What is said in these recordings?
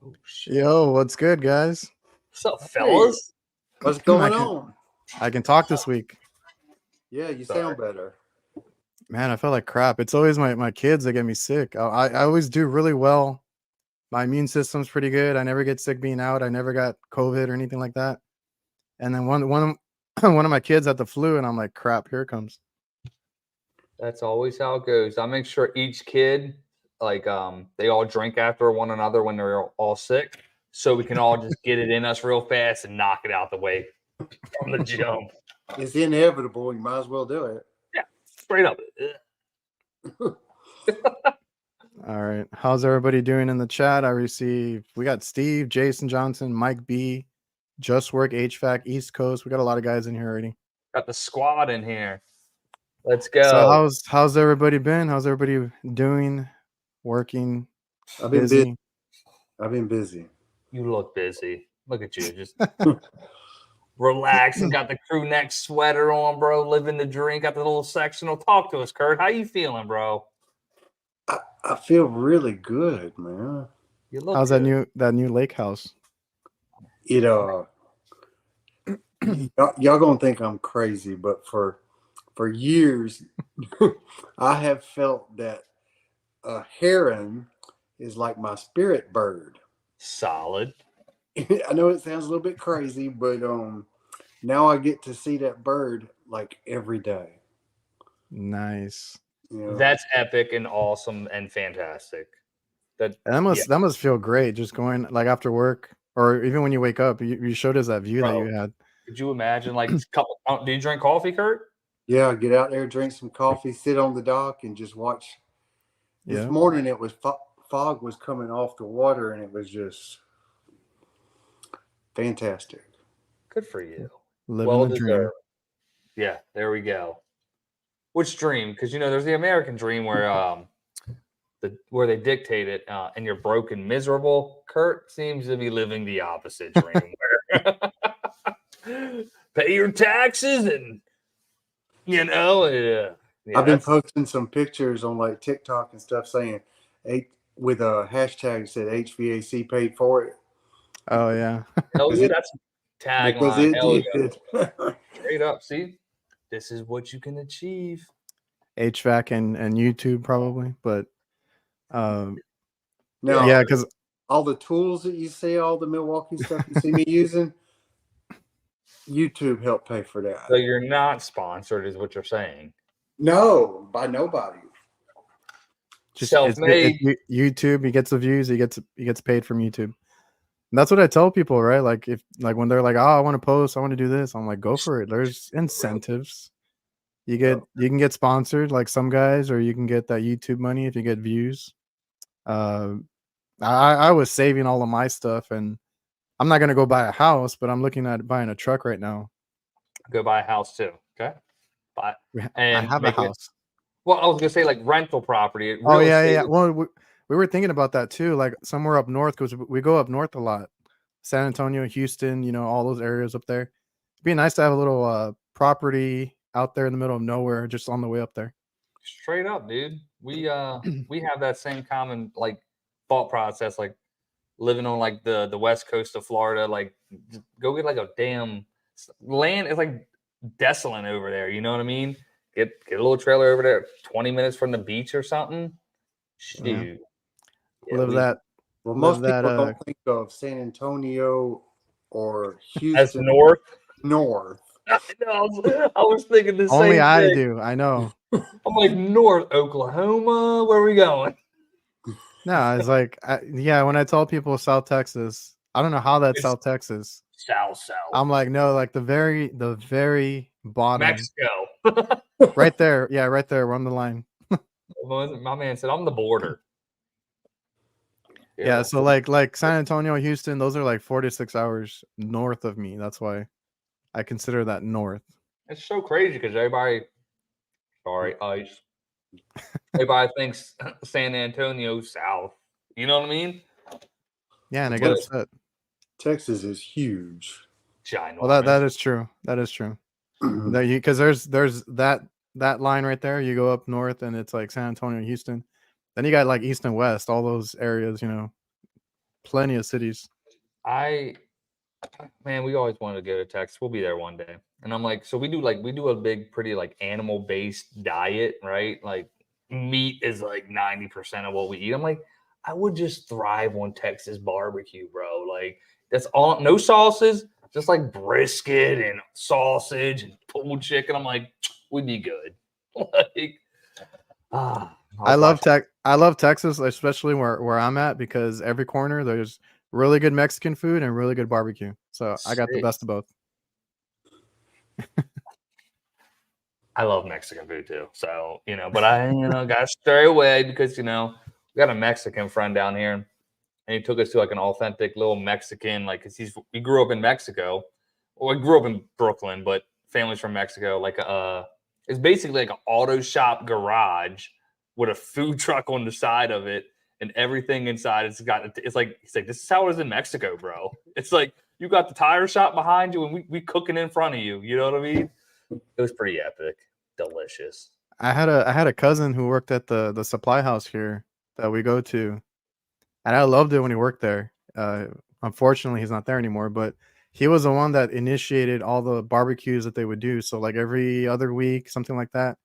Oh, shit. Yo, what's good, guys? What's up, fellas? What's going on? I can talk this week. Yeah, you Sorry. sound better. Man, I feel like crap. It's always my kids that get me sick. I always do really well. My immune system's pretty good. I never get sick being out. I never got COVID or anything like that. And then one one of my kids had the flu, and I'm like, crap, here it comes. That's always how it goes. I make sure each kid, they all drink after one another when they're all sick, so we can all just get it in us real fast and knock it out the way from the jump. It's inevitable. You might as well do it. Yeah, straight up. All right. How's everybody doing in the chat? We got Steve, Jason Johnson, Mike B, Just Work HVAC, East Coast. We got a lot of guys in here already. Got the squad in here. Let's go. So how's everybody been? How's everybody doing? Working? I've been busy. I've been busy. You look busy. Look at you, just relaxing. Got the crew neck sweater on, bro. Living the dream. Got the little sectional. Talk to us, Kurt. How you feeling, bro? I feel really good, man. You look How's good. that new lake house? Y'all gonna think I'm crazy, but for years I have felt that a heron is like my spirit bird. Solid. I know it sounds a little bit crazy, but now I get to see that bird like every day. Nice. You know? That's epic and awesome and fantastic. That must feel great just going like after work or even when you wake up. You showed us that view that you had. Could you imagine like do you drink coffee, Kurt? Yeah, get out there, drink some coffee, sit on the dock, and just watch. This morning it was fog was coming off the water, and it was just fantastic. Good for you. Living the dream. Yeah, there we go. Which dream? Because there's the American dream where where they dictate it, and you're broke and miserable. Kurt seems to be living the opposite dream, where pay your taxes and I've been posting some pictures on like TikTok and stuff saying with a hashtag that said HVAC paid for it. Oh yeah. Hell yeah, that's tagline. Hell yeah. Straight up. See, this is what you can achieve. HVAC and YouTube probably, but because all the tools that you see, all the Milwaukee stuff you see me using, YouTube helped pay for that. So you're not sponsored, is what you're saying? No, by nobody. Just self-made. YouTube, he gets the views, he gets paid from YouTube. And that's what I tell people, right? Like when they're like, "Oh, I want to post, I want to do this," I'm like, "Go for it." There's incentives. You can get sponsored like some guys, or you can get that YouTube money if you get views. I was saving all of my stuff, and I'm not gonna go buy a house, but I'm looking at buying a truck right now. Go buy a house too. Okay. I have a house. Well, I was gonna say like rental property. Oh yeah. Well, we were thinking about that too, like somewhere up north, because we go up north a lot. San Antonio, Houston, all those areas up there. It'd be nice to have a little property out there in the middle of nowhere, just on the way up there. Straight up, dude. We have that same common like thought process, like living on like the west coast of Florida. Like, go get like a damn land. It's like desolate over there. You know what I mean? Get a little trailer over there, 20 minutes from the beach or something. Shoot. Yeah, live that. Well, most people don't think of San Antonio or Houston as north. I was thinking the same Only I thing. do. I know. I'm like, North Oklahoma. Where are we going? No, it's like, when I tell people South Texas, I don't know how that's South Texas. South. I'm like, no, like the very bottom. Mexico. Right there. Yeah, right there. We're on the line. My man said, I'm the border. Yeah, so like San Antonio, Houston, those are like 4 to 6 hours north of me. That's why I consider that north. It's so crazy because everybody thinks San Antonio south. You know what I mean? Yeah, and I get upset. Texas is huge. Ginormous. Well, that is true. That is true. Because there's that line right there. You go up north, and it's like San Antonio, Houston. Then you got like east and west, all those areas. plenty of cities. Man, we always wanted to go to Texas. We'll be there one day. And I'm like, so we do a big, pretty like animal based diet, right? Like meat is like 90% of what we eat. I'm like, I would just thrive on Texas barbecue, bro. Like that's all, no sauces, just like brisket and sausage and pulled chicken. I'm like, we'd be good. Like, I love Texas, especially where I'm at, because every corner there's really good Mexican food and really good barbecue. So I got the best of both. I love Mexican food too. So, but I, got to stray away because, we got a Mexican friend down here and he took us to like an authentic little Mexican, like, cause we grew up in Mexico. Well, I grew up in Brooklyn, but family's from Mexico. Like, it's basically like an auto shop garage with a food truck on the side of it and everything inside. It's like, he's like, this is how it is in Mexico, bro. It's like, you got the tire shop behind you and we cooking in front of you. You know what I mean? It was pretty epic. Delicious. I had a cousin who worked at the supply house here that we go to, and I loved it when he worked there. Unfortunately, he's not there anymore, but he was the one that initiated all the barbecues that they would do. So like every other week, something like that.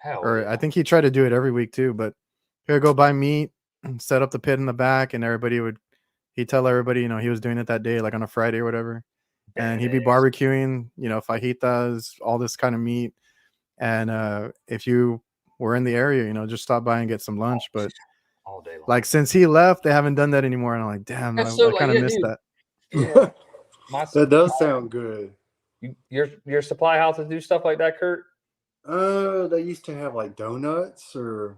I think he tried to do it every week too, but he would go buy meat, set up the pit in the back, and he'd tell everybody, he was doing it that day, like on a Friday or whatever. And he'd be barbecuing, fajitas, all this kind of meat. And if you were in the area, just stop by and get some lunch. But all day long. Like since he left, they haven't done that anymore. And I'm like, damn, I kind of missed that. Yeah. That does sound good. Your supply houses do stuff like that, Kurt? They used to have like donuts or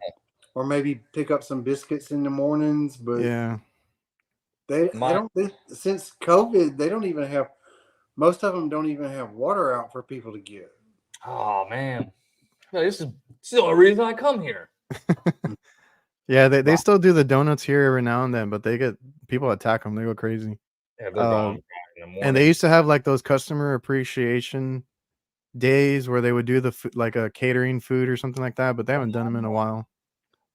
maybe pick up some biscuits in the mornings, but yeah, they don't. Since COVID, they don't even have. Most of them don't even have water out for people to get. Oh man, this is the only reason I come here. Yeah, they still do the donuts here every now and then, but people attack them. They go crazy. Yeah, they're gone in the morning. And they used to have like those customer appreciation days where they would do like a catering food or something like that, but they haven't done them in a while.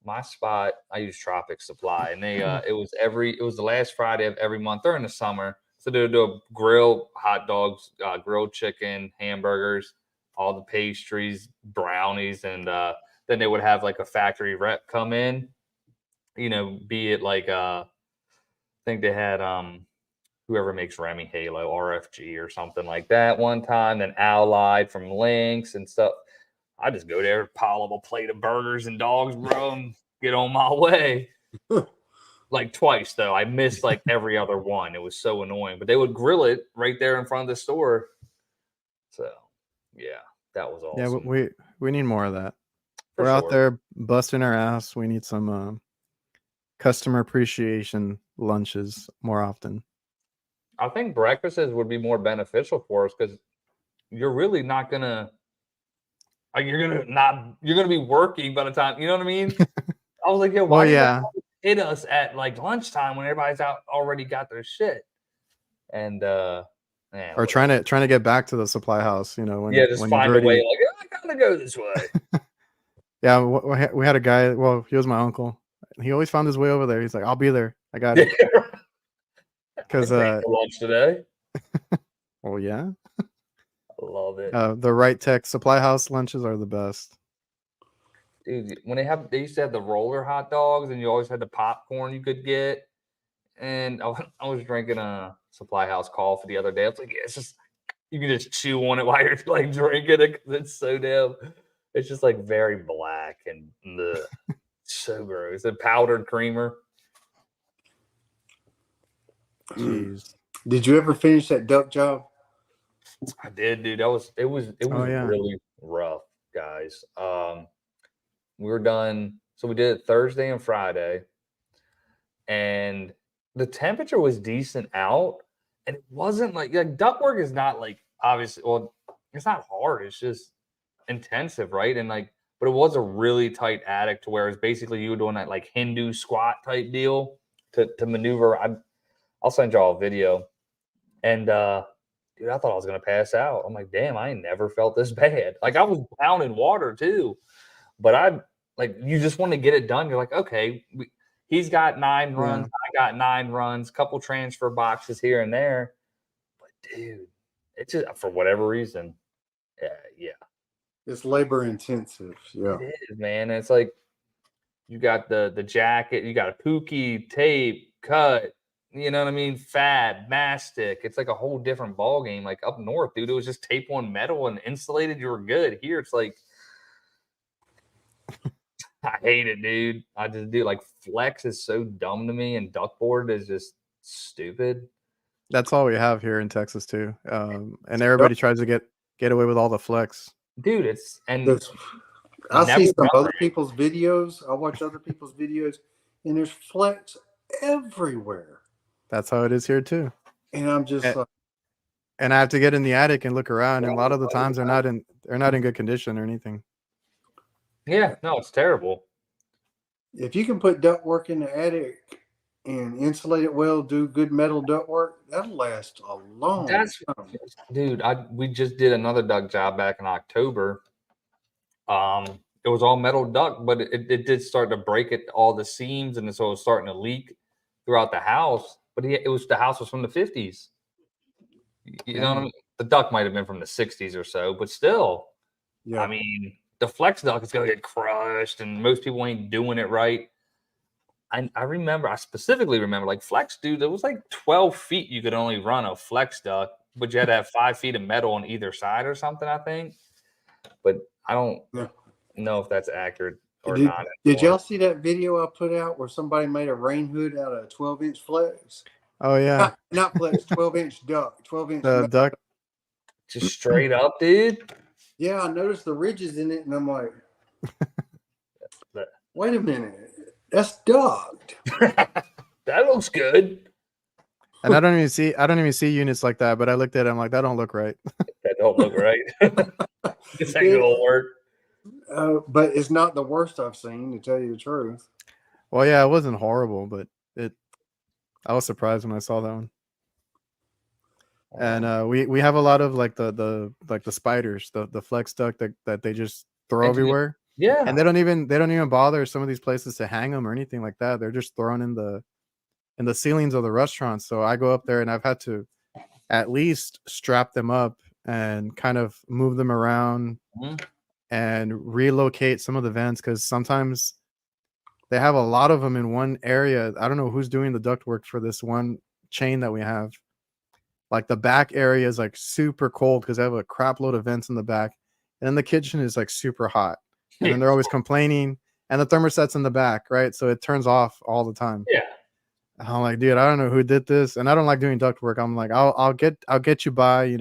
My spot, I use Tropic Supply, and they it was the last Friday of every month during the summer. So they would do grilled hot dogs, grilled chicken, hamburgers, all the pastries, brownies, and then they would have like a factory rep come in. Be it like I think they had whoever makes Remy Halo, RFG or something like that one time, then Allied from Lynx and stuff. I just go there, pile up a plate of burgers and dogs, bro, and get on my way. Like twice, though. I missed like every other one. It was so annoying. But they would grill it right there in front of the store. So, yeah, that was awesome. Yeah, we need more of that. We're out there busting our ass. We need some customer appreciation lunches more often. I think breakfasts would be more beneficial for us because you're really not gonna. You're gonna be working by the time, you know what I mean? I was like, yeah, why hit us at like lunchtime when everybody's out already got their shit? And or trying to get back to the supply house, when find a way. Like, I gotta go this way. Yeah, we had a guy. Well, he was my uncle. He always found his way over there. He's like, I'll be there. I got it. Because lunch today. Oh yeah. Love it. The Right Tech Supply House lunches are the best. Dude, when they used to have the roller hot dogs and you always had the popcorn you could get. And I was drinking a Supply House coffee the other day. I was like, yeah, it's just, you can just chew on it while you're like drinking it because it's so damn, it's just like very black and so gross. The powdered creamer. Jeez. Did you ever finish that duck job? I did, dude. It was really rough, guys. We were done. So we did it Thursday and Friday, and the temperature was decent out, and it wasn't like duct work is not like obviously. Well, it's not hard. It's just intensive, right? And but it was a really tight attic to where it's basically you were doing that like Hindu squat type deal to maneuver. I'll send y'all a video, and dude, I thought I was going to pass out. I'm like, damn, I ain't never felt this bad. Like, I was pounding water, too. But you just want to get it done. You're like, okay, he's got 9 runs. I got 9 runs, couple transfer boxes here and there. But dude, it's just for whatever reason. Yeah. It's labor intensive. Yeah. It is, man. And it's like you got the jacket, you got a pookie, tape, cut, you know what I mean? Fab, mastic. It's like a whole different ball game. Like up north, dude, it was just tape on metal and insulated. You were good. Here, it's like I hate it, dude. I just do like flex is so dumb to me, and duckboard is just stupid. That's all we have here in Texas too, and everybody tries to get away with all the flex. Dude, it's I see some other people's videos. I watch other people's videos, and there's flex everywhere. That's how it is here too. And I'm just like, and I have to get in the attic and look around, and a lot of the times they're not in good condition or anything. Yeah, no, it's terrible. If you can put ductwork in the attic and insulate it well, do good metal ductwork, that'll last a long time. Dude, we just did another duct job back in October. It was all metal duct, but it did start to break at all the seams, and so it was starting to leak throughout the house. But the house was from the 50s. You know what I mean? The duct might have been from the 60s or so, but still, yeah. I mean, the flex duct is going to get crushed, and most people ain't doing it right. I specifically remember, like flex, dude, it was like 12 feet you could only run a flex duct, but you had to have 5 feet of metal on either side or something, I think. But I don't know if that's accurate or not. Did y'all see that video I put out where somebody made a rain hood out of a 12-inch flex? Oh, yeah. Not flex, 12-inch duct. 12-inch duct. Just straight up, dude. Yeah, I noticed the ridges in it, and I'm like, wait a minute. That's duct. That looks good. And I don't even see units like that, but I looked at it, I'm like, that don't look right. That don't look right. This ain't gonna work. But it's not the worst I've seen, to tell you the truth. Well, yeah, it wasn't horrible, but I was surprised when I saw that one. And we have a lot of like the spiders, the flex duct that they just throw everywhere. Yeah. And they don't even bother some of these places to hang them or anything like that. They're just thrown in the ceilings of the restaurants. So I go up there and I've had to at least strap them up and kind of move them around and relocate some of the vents, because sometimes they have a lot of them in one area. I don't know who's doing the ductwork for this one chain that we have. Like the back area is like super cold because they have a crap load of vents in the back, and then the kitchen is like super hot, and then they're always complaining, and the thermostat's in the back, right? So it turns off all the time. Yeah. I'm like, dude, I don't know who did this, and I don't like doing ductwork. I'm like, I'll get you by,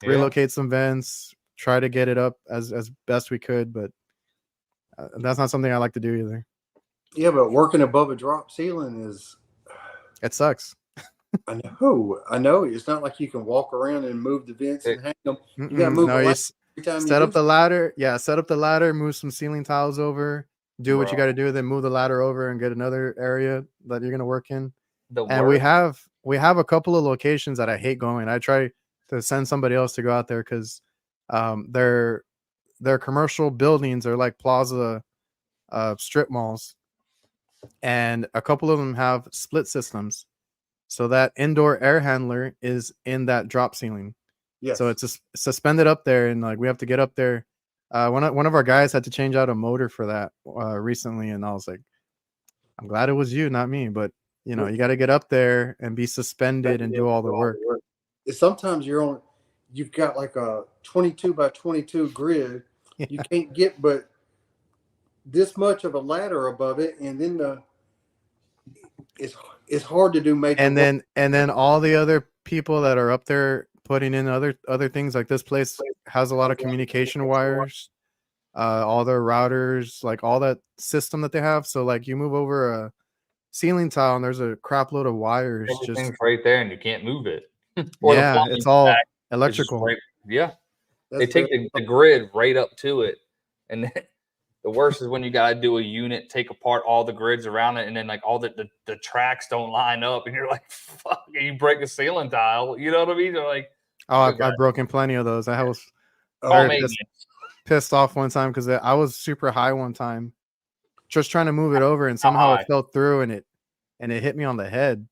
relocate some vents, try to get it up as best we could, but that's not something I like to do either. Yeah, but working above a drop ceiling it sucks. I know. It's not like you can walk around and move the vents and hang them. You got to move the ladder every time. Set up the ladder. Yeah, set up the ladder, move some ceiling tiles over, do what you got to do, then move the ladder over and get another area that you're going to work in. And we have a couple of locations that I hate going. I try to send somebody else to go out there because their commercial buildings are like plaza strip malls, and a couple of them have split systems. So that indoor air handler is in that drop ceiling. Yes. So it's just suspended up there, and like we have to get up there. One of our guys had to change out a motor for that recently, and I was like, I'm glad it was you, not me. But you got to get up there and be suspended and do all the work. Sometimes you've got like a 22 by 22 grid. Yeah. You can't get but this much of a ladder above it, and then it's hard to do major and then all the other people that are up there putting in other things. Like this place has a lot of communication wires, all their routers, like all that system that they have. So like you move over a ceiling tile and there's a crap load of wires. Everything's just right there and you can't move it. Yeah, it's all electrical. They take the grid right up to it, and then the worst is when you gotta do a unit, take apart all the grids around it, and then like all the tracks don't line up, and you're like, "Fuck!" And you break a ceiling tile. You know what I mean? They're like, I've broken plenty of those. I was pissed off one time because I was super high one time, just trying to move it over, and somehow it fell through, and and it hit me on the head.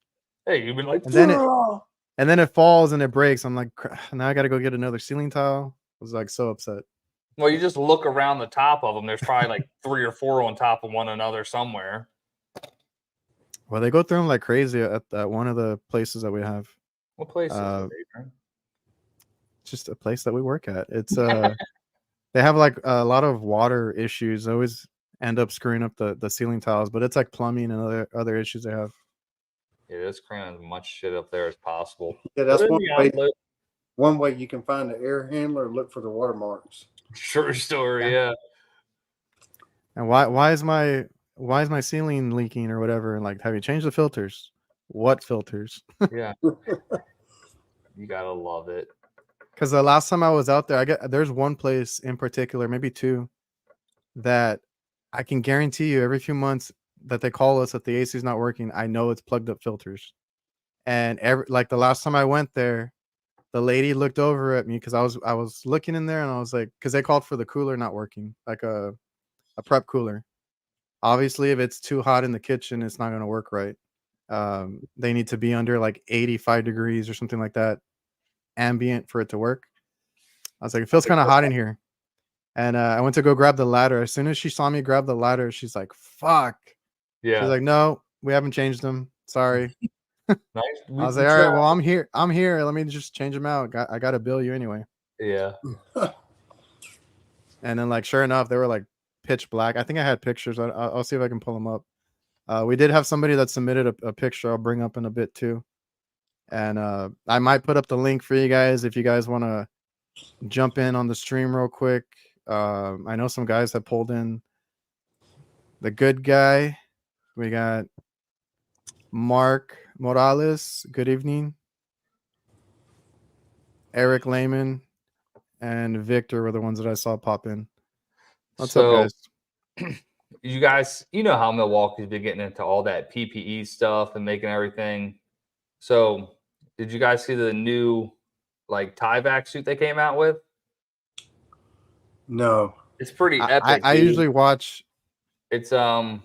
Hey, you've been like, and then it falls and it breaks. I'm like, now I got to go get another ceiling tile. I was like so upset. Well, you just look around the top of them. There's probably like 3 or 4 on top of one another somewhere. Well, they go through them like crazy at one of the places that we have. What place is it, Adrian? Just a place that we work at. It's they have like a lot of water issues. They always end up screwing up the ceiling tiles, but it's like plumbing and other issues they have. Yeah, it's cramming as much shit up there as possible. Yeah, that's one way you can find the air handler. Look for the watermarks. True story, yeah. And why is my ceiling leaking or whatever? And like, have you changed the filters? What filters? Yeah. You gotta love it. Because the last time I was out there, there's one place in particular, maybe two, that I can guarantee you every few months that they call us if the AC is not working. I know it's plugged up filters. And like the last time I went there, the lady looked over at me because I was looking in there and I was like, because they called for the cooler not working, like a prep cooler. Obviously, if it's too hot in the kitchen, it's not going to work right. They need to be under like 85 degrees or something like that, ambient, for it to work. I was like, it feels kind of hot in here. And I went to go grab the ladder. As soon as she saw me grab the ladder, she's like, fuck. Yeah. She's like, no, we haven't changed them. Sorry. Nice. I was like, all right, well, I'm here. Let me just change them out. I got to bill you anyway. Yeah. And then, like, sure enough, they were like pitch black. I think I had pictures. I'll see if I can pull them up. We did have somebody that submitted a picture I'll bring up in a bit too. And I might put up the link for you guys if you guys want to jump in on the stream real quick. I know some guys have pulled in. The good guy. We got Mark Morales. Good evening. Eric Lehman and Victor were the ones that I saw pop in. What's up, guys? You guys, you know how Milwaukee's been getting into all that PPE stuff and making everything. So, did you guys see the new like tie-vac suit they came out with? No. It's pretty epic. I usually watch. It's Was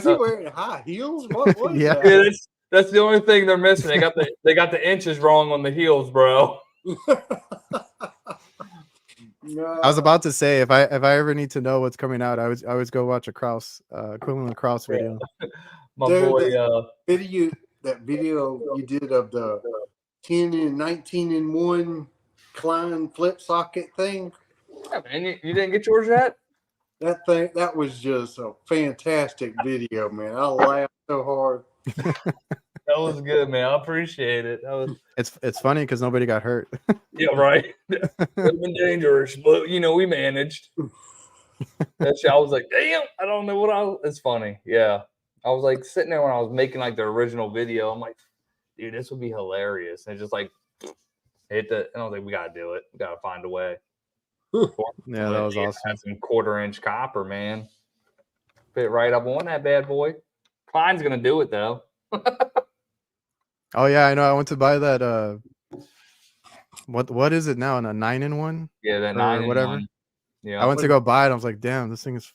he wearing high heels? What was Yeah. that? That's the only thing they're missing. They got the inches wrong on the heels, bro. No. I was about to say if I ever need to know what's coming out, I always go watch a Kraus equivalent Kraus video. My Dude, boy, that video you did of the 10 and 19 in 1 Klein flip socket thing. yeah, man, you didn't get yours yet? That was just a fantastic video, man. I laughed so hard. That was good, man. I appreciate it. It's funny because nobody got hurt. Yeah, right. It would have been dangerous, but we managed. That shit, I was like, damn, I don't know what it's funny. Yeah. I was like sitting there when I was making like the original video. I'm like, dude, this would be hilarious. And it just like and I was like, we gotta do it. We gotta find a way. Yeah, that was awesome. Had some 1/4-inch copper, man. Fit right up on that bad boy. Klein's gonna do it though. Oh yeah, I know. I went to buy that. What is it now? In a 9-in-1? Yeah, that 9-in-1. Yeah, I went to go buy it. I was like, damn, this thing is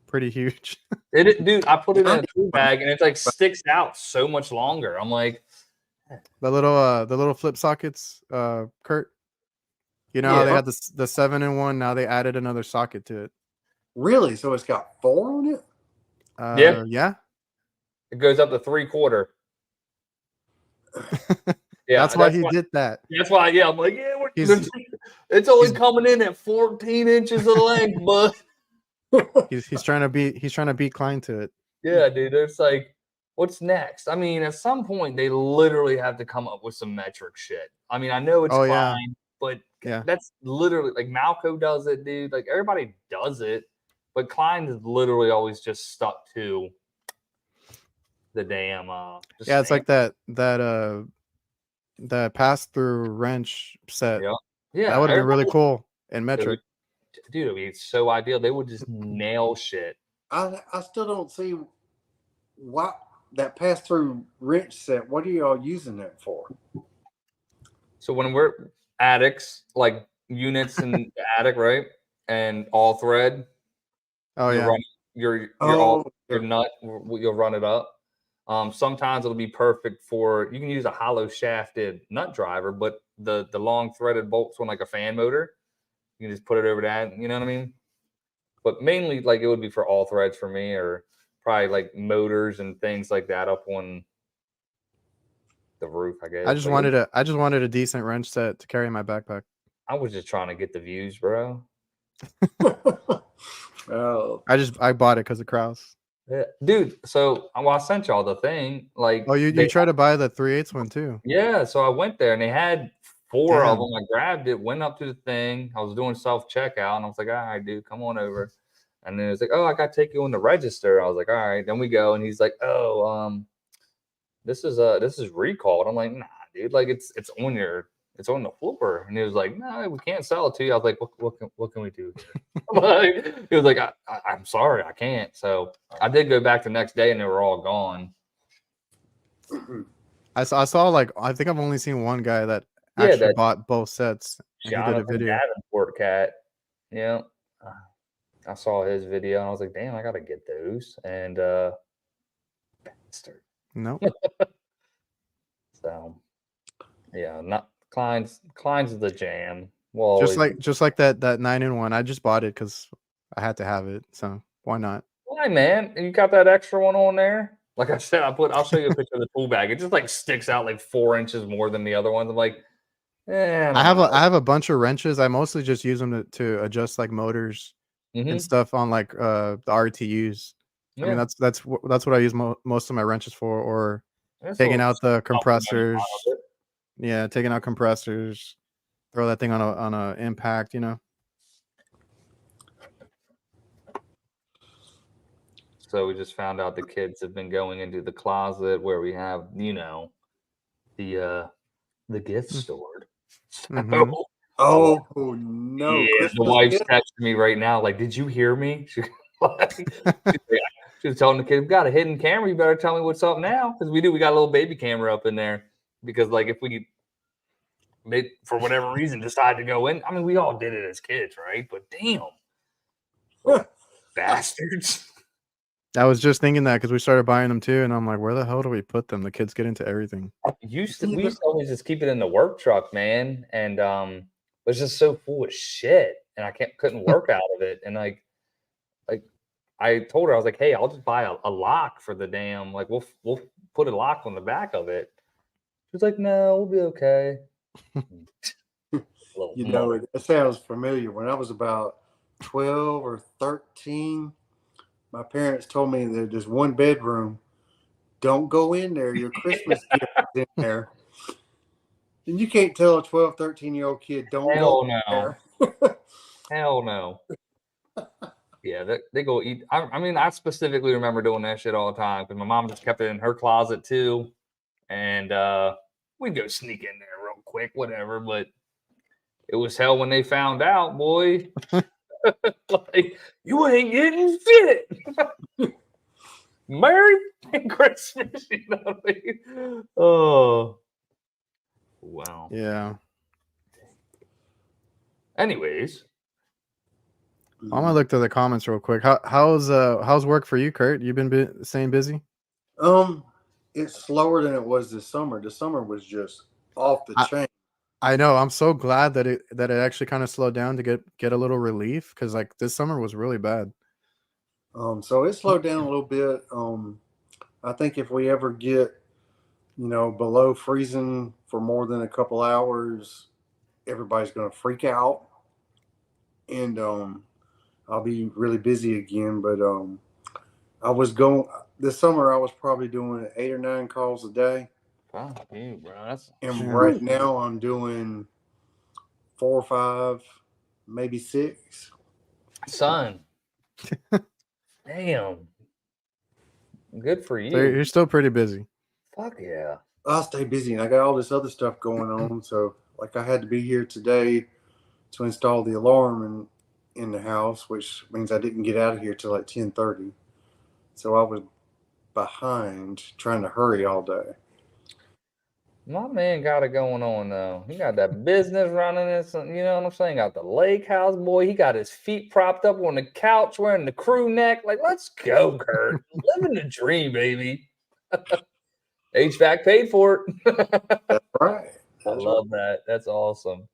pretty huge. Dude, I put it in a tool bag and it like sticks out so much longer. I'm like, the little flip sockets, Kurt. You know how they had the 7-in-1. Now they added another socket to it. Really? So it's got 4 on it? Yeah. It goes up to 3/4. Yeah, that's why he did that. That's why, yeah. I'm like, yeah, it's only coming in at 14 inches of length, but he's trying to beat Klein to it. Yeah, dude. It's like, what's next? I mean, at some point they literally have to come up with some metric shit. I mean, I know it's Klein, but that's literally like Malco does it, dude. Like everybody does it, but Klein is literally always just stuck to the damn it's like that pass-through wrench set. Yeah, that would have been really cool in metric. Dude, it would be so ideal. They would just nail shit. I still don't see what that pass-through wrench set. What are y'all using that for? So when we're addicts, like units in the attic, right? and all thread. Oh you yeah. run your nut. You'll run it up. Sometimes it'll be perfect for you can use a hollow shafted nut driver, but the long threaded bolts on like a fan motor, you can just put it over that. You know what I mean? But mainly, like it would be for all threads for me, or probably like motors and things like that up on the roof. I guess. I just wanted a decent wrench set to carry in my backpack. I was just trying to get the views, bro. Oh, I bought it because of Kraus. Yeah. Dude, so I sent y'all the thing. Like, Oh, you tried to buy the 3/8 one too. Yeah, so I went there and they had 4 of Damn. them. I grabbed it, went up to the thing. I was doing self checkout, and I was like, "All right, dude, come on over." And then it was like, "Oh, I got to take you on the register." I was like, "All right." Then we go, and he's like, "Oh, this is recalled." I'm like, "Nah, dude, like it's on the flipper." And he was like, "No, we can't sell it to you." I was like, "What can we do?" Like, he was like, "I'm sorry, I can't." So I did go back the next day, and they were all gone. I saw like I think I've only seen one guy that actually bought both sets. And he did a video. Davenport cat. Yeah. I saw his video and I was like, damn, I gotta get those. And bastard. Nope. So yeah, not Klein's is the jam. Well, Just like that 9-in-1. I just bought it because I had to have it. So why not? why, man? You got that extra one on there? Like I said, I'll show you a picture of the tool bag. It just like sticks out like 4 inches more than the other ones. I'm like, I have a bunch of wrenches. I mostly just use them to adjust like motors and stuff on like the RTUs. Yeah. I mean that's what I use most of my wrenches for, or taking out the compressors. Yeah, taking out compressors, throw that thing on a impact, you know. So we just found out the kids have been going into the closet where we have, you know, the gifts stored. Mm-hmm. Oh no! Yeah, Christmas the wife's gift? texting me right now. Like, did you hear me? She was telling the kid, "We got a hidden camera. You better tell me what's up now, because we got a little baby camera up in there. Because like, if we for whatever reason decide to go in, I mean, we all did it as kids, right? But damn, bastards." I was just thinking that because we started buying them too, and I'm like, where the hell do we put them? The kids get into everything. We used to always just keep it in the work truck, man, and it was just so full of shit, and I couldn't work out of it, and like I told her, I was like, "Hey, I'll just buy a lock for the damn, like we'll put a lock on the back of it." She was like, "No, we'll be okay." You know, it sounds familiar. When I was about 12 or 13, my parents told me that there's one bedroom. Don't go in there. Your Christmas gift is in there. And you can't tell a 12, 13-year-old kid, don't go in there. Hell no. Yeah, they go eat. I mean, I specifically remember doing that shit all the time because my mom just kept it in her closet too. And we'd go sneak in there real quick, whatever. But it was hell when they found out, boy. Like, you ain't getting shit. Merry Christmas, you know what I mean? Oh, wow. Yeah. Anyways, I'm gonna look through the comments real quick. How's work for you, Kurt? You been staying busy? It's slower than it was this summer. The summer was just off the chain. I know. I'm so glad that it actually kind of slowed down to get a little relief, because like this summer was really bad. So it slowed down a little bit. I think if we ever get, below freezing for more than a couple hours, everybody's going to freak out, and I'll be really busy again. But this summer. I was probably doing 8 or 9 calls a day. Fuck you, bro. Right now I'm doing 4 or 5, maybe 6. Son. Damn. Good for you. So you're still pretty busy. Fuck yeah. I'll stay busy, and I got all this other stuff going on. So, like, I had to be here today to install the alarm in the house, which means I didn't get out of here till like 10:30. So I was behind, trying to hurry all day. My man got it going on though. He got that business running and some, you know what I'm saying? Got the lake house, boy. He got his feet propped up on the couch wearing the crew neck. Like, let's go, Kurt. Living the dream, baby. HVAC paid for it. That's right. I love that. That's awesome.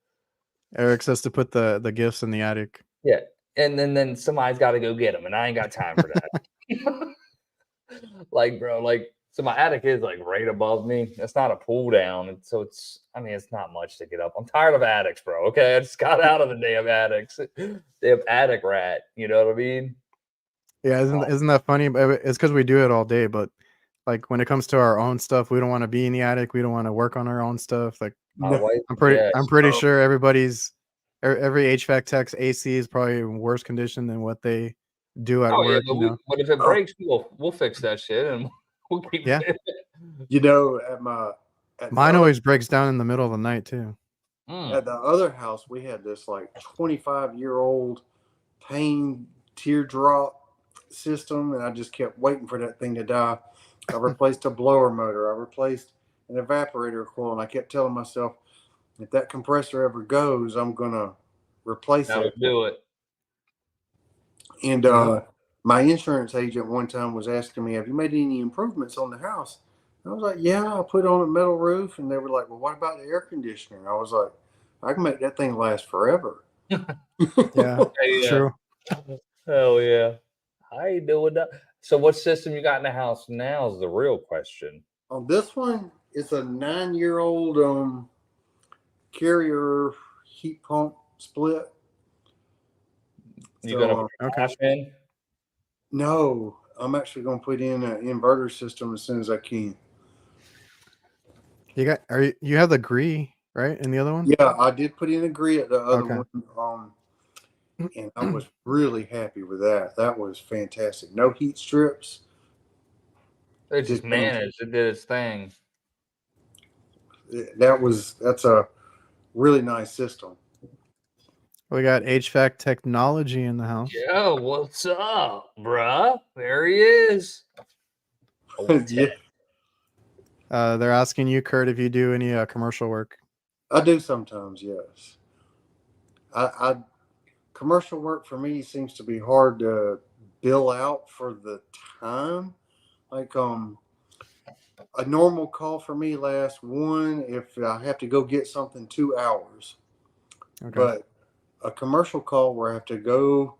Eric says to put the gifts in the attic. Yeah. And then somebody's got to go get them, and I ain't got time for that. Like, bro, like, so my attic is like right above me. It's not a pull down. And so it's not much to get up. I'm tired of attics, bro. Okay. I just got out of the damn attics. Damn attic rat. You know what I mean? Yeah, isn't that funny? It's because we do it all day, but like when it comes to our own stuff, we don't want to be in the attic. We don't want to work on our own stuff. Like My wife, I'm pretty yes. sure every HVAC tech's AC is probably in worse condition than what they do at work. Yeah, but if it breaks, we'll fix that shit and we'll keep it. You know, mine always breaks down in the middle of the night too. At the other house, we had this like 25-year-old pain teardrop system, and I just kept waiting for that thing to die. I replaced a blower motor. I replaced an evaporator coil, and I kept telling myself, if that compressor ever goes, I'm gonna replace it. Do it. And my insurance agent one time was asking me, "Have you made any improvements on the house?" And I was like, "Yeah, I put on a metal roof." And they were like, "Well, what about the air conditioner?" And I was like, "I can make that thing last forever." Yeah, true. Hell yeah. How you doing that? So what system you got in the house now is the real question. On this one, it's a 9-year-old Carrier heat pump split. You gonna put cash in? No, I'm actually gonna put in an inverter system as soon as I can. You have the Gree, right? In the other one? Yeah, I did put in a Gree at the other one. And I was really happy with that. That was fantastic. No heat strips. It just managed. It did its thing. That's a really nice system. We got HVAC technology in the house. Yo, what's up, bruh? There he is. Yeah. They're asking you, Kurt, if you do any commercial work. I do sometimes, yes. I commercial work for me seems to be hard to bill out for the time. Like a normal call for me lasts if I have to go get something 2 hours. Okay. But a commercial call where I have to go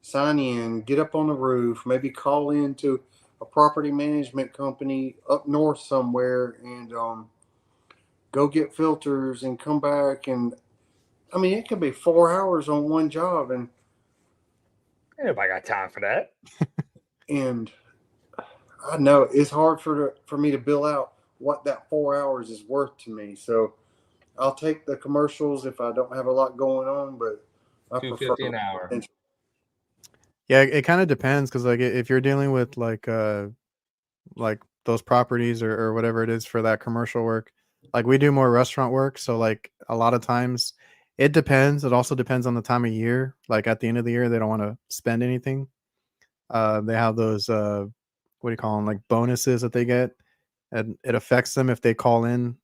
sign in, get up on the roof, maybe call into a property management company up north somewhere and go get filters and come back. And I mean, it could be 4 hours on one job, and anybody got time for that. And I know it's hard for me to bill out what that 4 hours is worth to me. So I'll take the commercials if I don't have a lot going on, but I prefer $2.50 an hour. Yeah, it kind of depends because like if you're dealing with like those properties or whatever it is for that commercial work, like we do more restaurant work, so like a lot of times it depends. It also depends on the time of year. Like at the end of the year, they don't want to spend anything. They have those what do you call them, like bonuses that they get, and it affects them if they call in,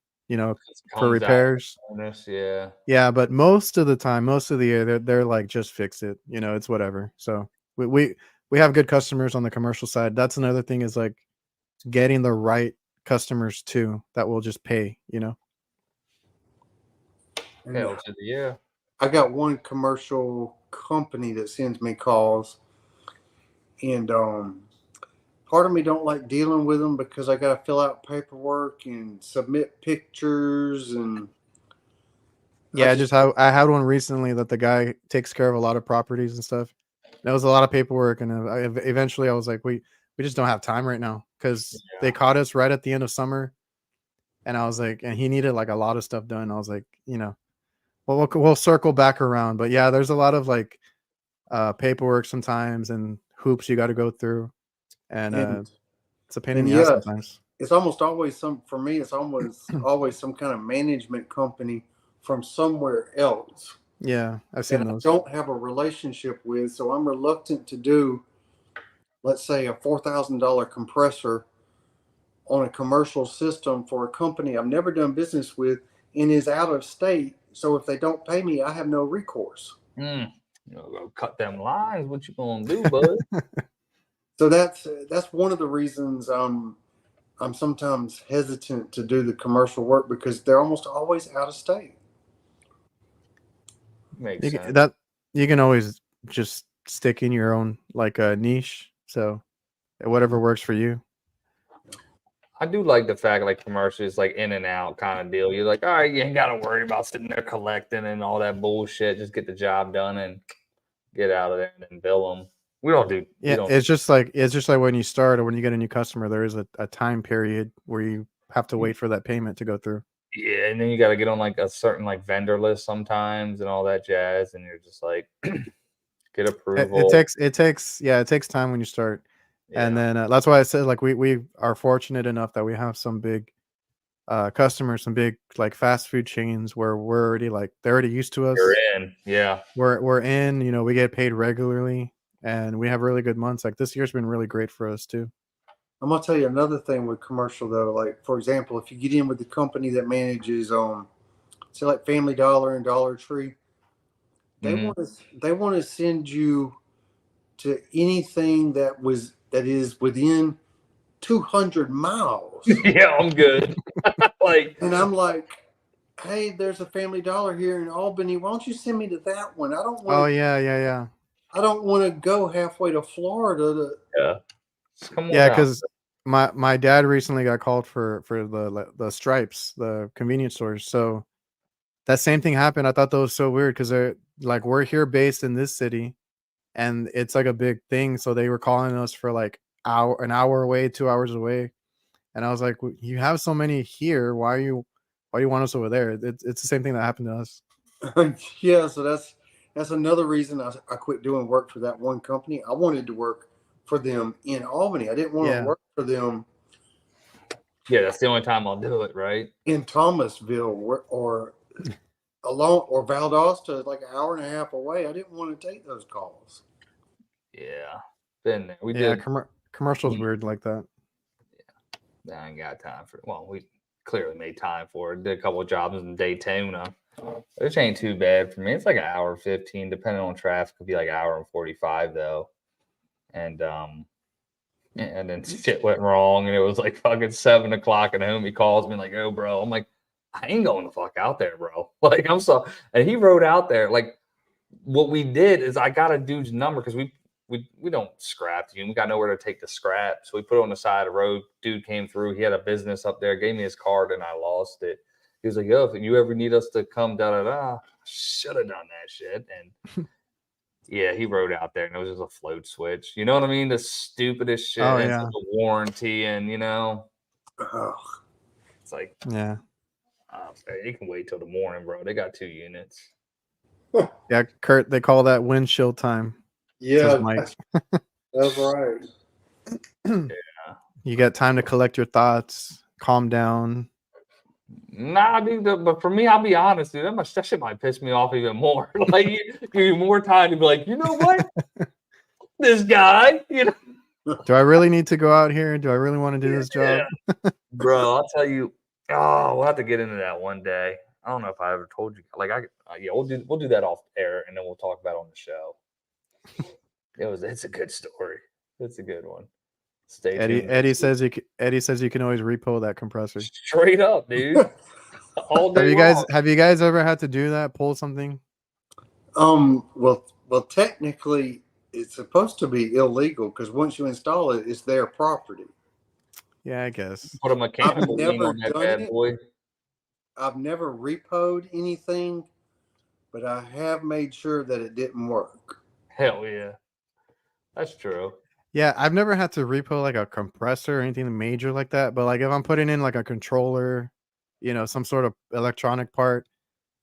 for repairs. Bonus, yeah. Yeah, but most of the year, they're like, just fix it. It's whatever. So we have good customers on the commercial side. That's another thing is like getting the right customers too that will just pay. Hell to the yeah. I got one commercial company that sends me calls, and part of me don't like dealing with them because I got to fill out paperwork and submit pictures and. Yeah, I had one recently that the guy takes care of a lot of properties and stuff. That was a lot of paperwork, and eventually I was like, we just don't have time right now because they caught us right at the end of summer, and I was like, and he needed like a lot of stuff done. I was like, well, we'll circle back around, but yeah, there's a lot of like paperwork sometimes and hoops you got to go through, and it's a pain in the ass sometimes. It's almost always it's almost always some kind of management company from somewhere else. Yeah, I've seen those. I don't have a relationship with, so I'm reluctant to do, let's say, a $4,000 compressor on a commercial system for a company I've never done business with and is out of state. So if they don't pay me, I have no recourse. Go cut them lines. What you gonna do, bud? So that's one of the reasons I'm sometimes hesitant to do the commercial work, because they're almost always out of state. Makes sense. That you can always just stick in your own like a niche. So whatever works for you. I do like the fact like commercial is like in and out kind of deal. You're like, all right, you ain't got to worry about sitting there collecting and all that bullshit. Just get the job done and get out of there and then bill them. We don't do. Yeah, it's just like when you start or when you get a new customer, there is a time period where you have to wait for that payment to go through. Yeah, and then you got to get on like a certain like vendor list sometimes and all that jazz, and you're just like get approval. It takes time when you start. Yeah. And then that's why I said like we are fortunate enough that we have some big customers, some big like fast food chains where we're already like they're already used to us. You're in, yeah. We're in. You know, we get paid regularly, and we have really good months. Like this year's been really great for us too. I'm gonna tell you another thing with commercial though. Like for example, if you get in with the company that manages say like Family Dollar and Dollar Tree, they want to send you to anything that is within 200 miles. Yeah, I'm good. And I'm like, hey, there's a Family Dollar here in Albany. Why don't you send me to that one? I don't want. Oh yeah. I don't want to go halfway to Florida. Yeah, because my dad recently got called for the Stripes, the convenience stores. So that same thing happened. I thought that was so weird because they're like we're here based in this city, and it's like a big thing. So they were calling us for like an hour away, 2 hours away, and I was like, you have so many here. Why do you want us over there? It's the same thing that happened to us. Yeah, so that's another reason I quit doing work for that one company. I wanted to work for them in Albany. I didn't want to work for them. Yeah, that's the only time I'll do it, right? In Thomasville or Valdosta, like an hour and a half away. I didn't want to take those calls. Yeah, been there. We did. Commercials weird like that. Yeah, I ain't got time for it. Well, we clearly made time for it. Did a couple of jobs in Daytona, which ain't too bad for me. It's like an hour 15, depending on traffic. Could be like an hour and 45 though. And then shit went wrong, and it was like fucking 7 o'clock, and homie calls me like, "Oh, bro," I'm like, "I ain't going the fuck out there, bro." Like, I'm sorry. And he rode out there. Like, what we did is I got a dude's number because we don't scrap you. We got nowhere to take the scrap, so we put it on the side of the road. Dude came through. He had a business up there. Gave me his card, and I lost it. He was like, "Yo, if you ever need us to come, da da da," should have done that shit. And yeah, he rode out there, and it was just a float switch. You know what I mean? The stupidest shit. Oh, and yeah. the warranty, and it's like, yeah. You can wait till the morning, bro. They got 2 units. Yeah, Kurt, they call that windshield time. Yeah, that's right. Yeah. You got time to collect your thoughts, calm down. Nah, dude, but for me, I'll be honest, dude, that shit might piss me off even more. Like, give you more time to be like, you know what? This guy, Do I really need to go out here? Do I really want to do this job? Bro, I'll tell you. Oh, we'll have to get into that one day. I don't know if I ever told you. Like, we'll do that off air, and then we'll talk about it on the show. It's a good story. It's a good one. Stay tuned. Eddie says you can always repo that compressor. Straight up, dude. All day Have you guys ever had to do that? Pull something? Well, technically, it's supposed to be illegal because once you install it, it's their property. Yeah, I guess. Put a mechanical lien on that bad boy. I've never repoed anything, but I have made sure that it didn't work. Hell yeah, that's true. Yeah, I've never had to repo like a compressor or anything major like that. But like if I'm putting in like a controller, some sort of electronic part,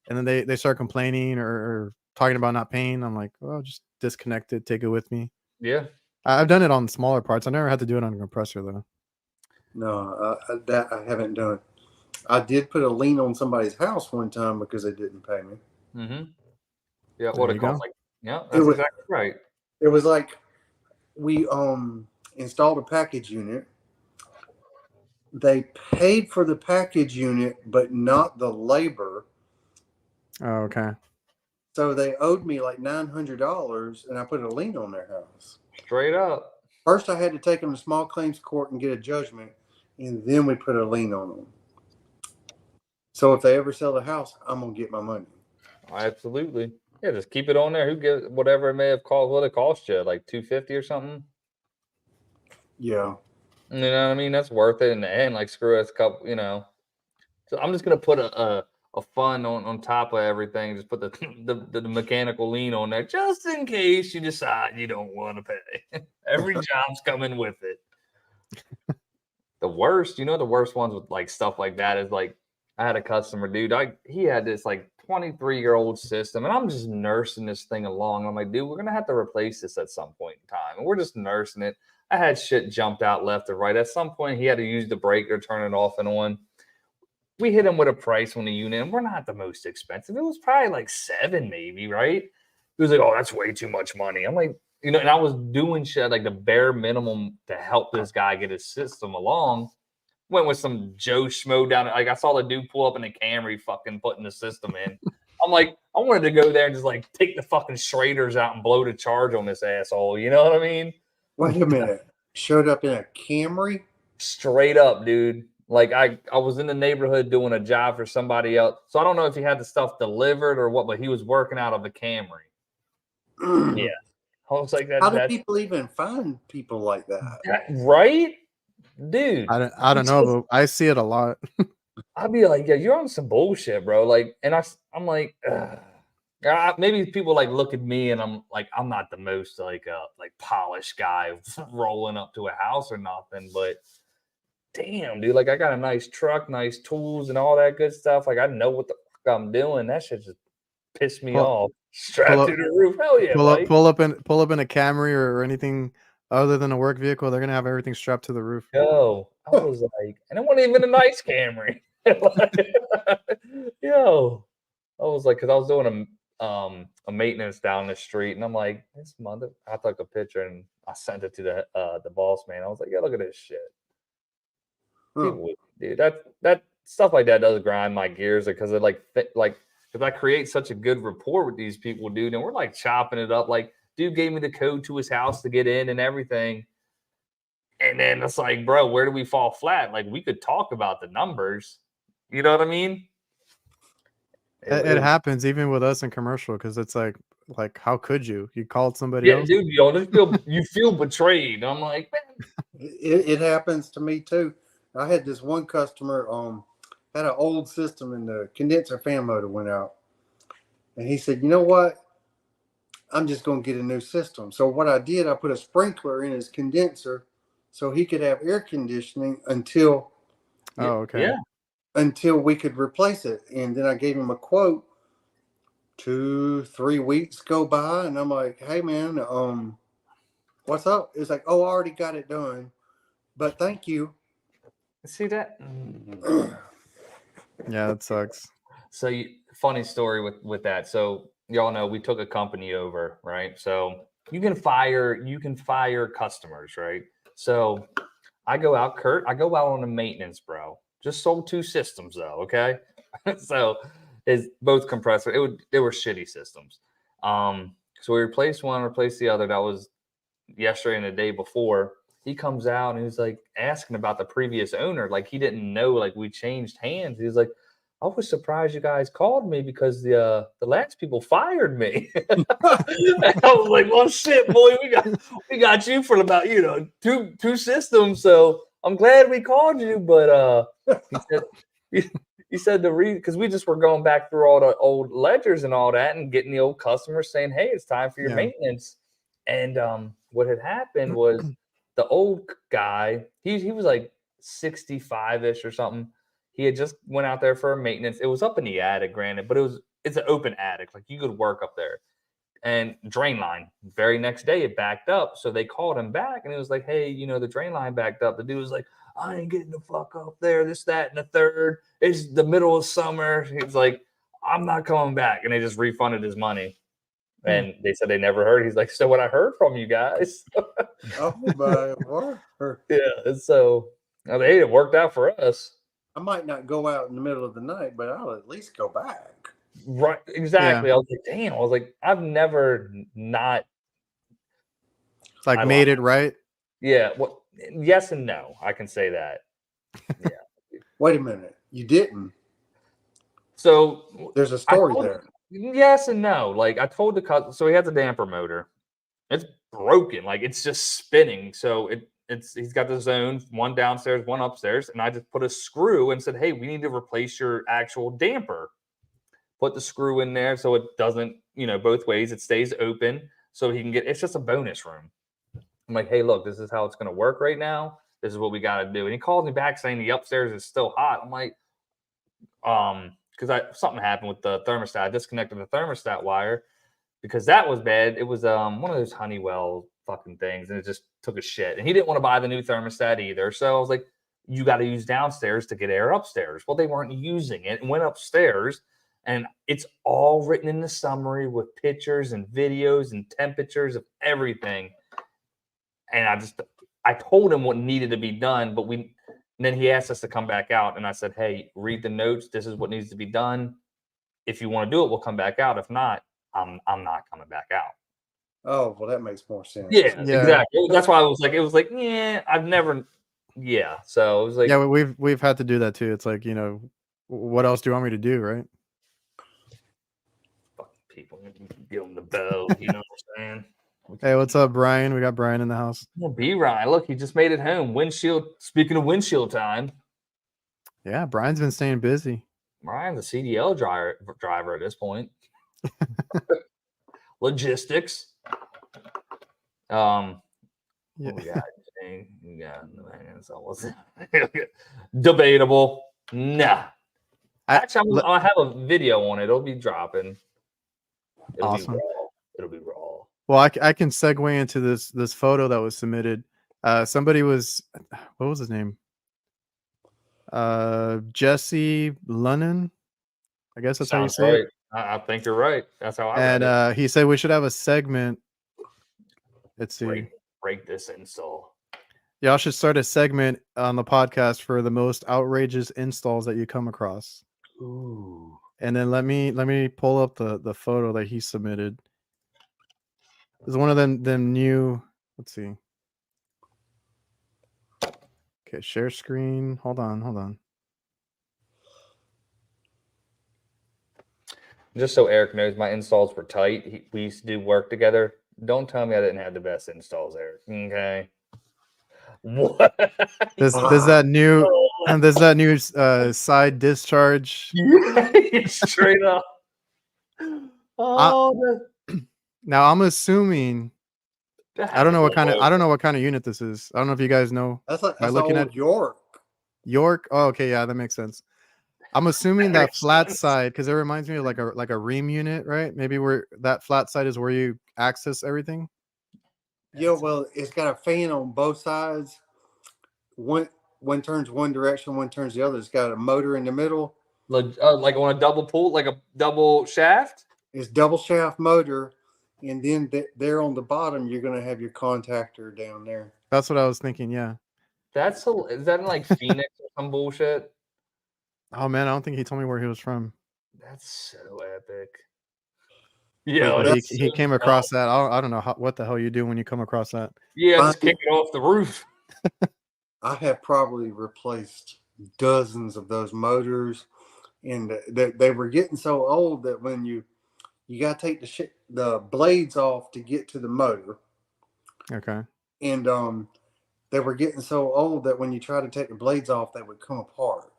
and then they start complaining or talking about not paying, I'm like, well, just disconnect it, take it with me. Yeah. I've done it on smaller parts. I never had to do it on a compressor though. No, that I haven't done. I did put a lien on somebody's house one time because they didn't pay me. Mm-hmm. Yeah, what it costs. Like, yeah, that's exactly right. It was like we installed a package unit. they paid for the package unit, but not the labor. Oh, okay. So they owed me like $900, and I put a lien on their house. Straight up. First, I had to take them to small claims court and get a judgment, and then we put a lien on them. So if they ever sell the house, I'm gonna get my money. Absolutely. Yeah, just keep it on there. Who gives whatever it may have cost? What it cost you, like $250 or something? Yeah. You know what I mean? That's worth it in the end. Like screw us, couple. You know. So I'm just gonna put a fund on top of everything. Just put the mechanical lien on there, just in case you decide you don't want to pay. Every job's coming with it. The worst, the worst ones with like stuff like that is like I had a customer, dude. He had this like 23-year-old system, and I'm just nursing this thing along. I'm like, dude, we're gonna have to replace this at some point in time, and we're just nursing it. I had shit jumped out left or right. At some point, he had to use the breaker, turn it off and on. We hit him with a price on the unit, and we're not the most expensive. It was probably like $7, maybe, right? He was like, oh, that's way too much money. I'm like, and I was doing shit like the bare minimum to help this guy get his system along. Went with some Joe Schmo down. Like I saw the dude pull up in a Camry, fucking putting the system in. I'm like, I wanted to go there and just like take the fucking Schraders out and blow the charge on this asshole. You know what I mean? Wait a minute. Showed up in a Camry? Straight up, dude. Like I was in the neighborhood doing a job for somebody else. So I don't know if he had the stuff delivered or what, but he was working out of a Camry. Yeah. I was like, how do people even find people like that? Right? Dude. I don't know, but I see it a lot. I'd be like, yeah, you're on some bullshit, bro. Like, and I'm like, maybe people like look at me and I'm like, I'm not the most like polished guy rolling up to a house or nothing, but damn, dude, like I got a nice truck, nice tools, and all that good stuff. Like I know what the fuck I'm doing. That shit just pissed me off. Strapped to the roof. Hell yeah, pull up in a Camry or anything other than a work vehicle. They're gonna have everything strapped to the roof. Yo, I was like, and it wasn't even a nice Camry. Yo, I was like, because I was doing a maintenance down the street, and I'm like, this mother. I took a picture and I sent it to the boss man. I was like, yeah, look at this shit. People, dude, that stuff like that does grind my gears because it because I create such a good rapport with these people, dude, and we're like chopping it up. Like, dude gave me the code to his house to get in and everything. And then it's like, bro, where do we fall flat? Like, we could talk about the numbers. You know what I mean? It happens even with us in commercial because it's like how could you called somebody else? Dude, you feel betrayed. I'm like, man. It happens to me too. I had this one customer had an old system and the condenser fan motor went out, and he said, you know what, I'm just going to get a new system. So what I did, I put a sprinkler in his condenser so he could have air conditioning until until we could replace it. And then I gave him a quote. 2-3 weeks go by, and I'm like, hey man, what's up? It's like, oh, I already got it done, but thank you. See that? Yeah, that sucks. So funny story with that. So y'all know we took a company over, right? So you can fire customers, right? So I go out on a maintenance, bro. Just sold 2 systems though, okay? So it's both compressor. They were shitty systems. So we replaced one, replaced the other. That was yesterday and the day before. He comes out and he's like asking about the previous owner. Like he didn't know like we changed hands. He's like, I was surprised you guys called me because the last people fired me. I was like, well, shit, boy, we got you for about two systems. So I'm glad we called you. But he said the reason because we just were going back through all the old ledgers and all that and getting the old customers saying, hey, it's time for your maintenance. And what had happened was the old guy, he was like 65-ish or something. He had just went out there for a maintenance. It was up in the attic, granted, but it's an open attic. Like you could work up there. And drain line, very next day it backed up. So they called him back and it was like, hey, the drain line backed up. The dude was like, I ain't getting the fuck up there. This, that, and the third. It's the middle of summer. He's like, I'm not coming back. And they just refunded his money. And they said they never heard. He's like, so what I heard from you guys. Oh my word. Yeah. And so Hey, it worked out for us. I might not go out in the middle of the night, but I'll at least go back. Right, exactly. I was like, damn. I was like, I've never not Like made it right. Yeah. Well, yes and no. I can say that. Yeah. Wait a minute. You didn't. So there's a story there. Yes and no. Like I told the cousin, so he has a damper motor. It's broken. Like it's just spinning. So he's got the zones, one downstairs, one upstairs, and I just put a screw and said, hey, we need to replace your actual damper. Put the screw in there so it doesn't, both ways. It stays open so he can get. It's just a bonus room. I'm like, hey, look, this is how it's going to work right now. This is what we got to do. And he calls me back saying the upstairs is still hot. I'm like, because something happened with the thermostat. I disconnected the thermostat wire because that was bad. It was one of those Honeywell fucking things, and it just took a shit. And he didn't want to buy the new thermostat either. So I was like, you got to use downstairs to get air upstairs. Well, they weren't using it and went upstairs. And it's all written in the summary with pictures and videos and temperatures of everything. And I told him what needed to be done, but then he asked us to come back out. And I said, hey, read the notes. This is what needs to be done. If you want to do it, we'll come back out. If not, I'm not coming back out. Oh, well, that makes more sense. Yeah, exactly. That's why it was like, yeah, I've never. Yeah. So it was like, yeah, we've had to do that too. It's like, what else do you want me to do? Right. Fucking people, give them the bell. You know what I'm saying? Hey, what's up, Brian? We got Brian in the house. Well, B-Ryan, look, he just made it home. Windshield. Speaking of windshield time. Yeah, Brian's been staying busy. Brian's a CDL driver at this point. Logistics. Yeah. Debatable. Nah. Actually, I'll have a video on it. It'll be dropping. Awesome. It'll be raw. Well, I can segue into this photo that was submitted. Somebody was, what was his name? Jesse Lunnan. I guess that's how you say it. I think you're right. That's how I read it. And he said we should have a segment. Let's see. Break this install. Y'all should start a segment on the podcast for the most outrageous installs that you come across. Ooh. And then let me pull up the photo that he submitted. There's one of them new. Let's see. Okay, share screen. Hold on. Just so Eric knows, my installs were tight. We used to do work together. Don't tell me I didn't have the best installs, Eric. Okay. What? There's that new side discharge. Straight up. Now I'm assuming. I don't know what kind of unit this is. I don't know if you guys know. That's looking at York. York. Oh, okay, yeah, that makes sense. I'm assuming that flat side, because it reminds me of like a ream unit, right? Maybe where that flat side is where you access everything. Yeah, well, it's got a fan on both sides. One turns one direction, one turns the other. It's got a motor in the middle. Like on a double pull, like a double shaft? It's double shaft motor. And then there on the bottom, you're going to have your contactor down there. That's what I was thinking, yeah. Is that in like Phoenix or some bullshit? Oh, man, I don't think he told me where he was from. That's so epic. Yeah, like he came across that. I don't know what the hell you do when you come across that. Yeah, just kick it off the roof. I have probably replaced dozens of those motors, and they were getting so old that when you got to take the blades off to get to the motor. Okay. And they were getting so old that when you try to take the blades off, they would come apart.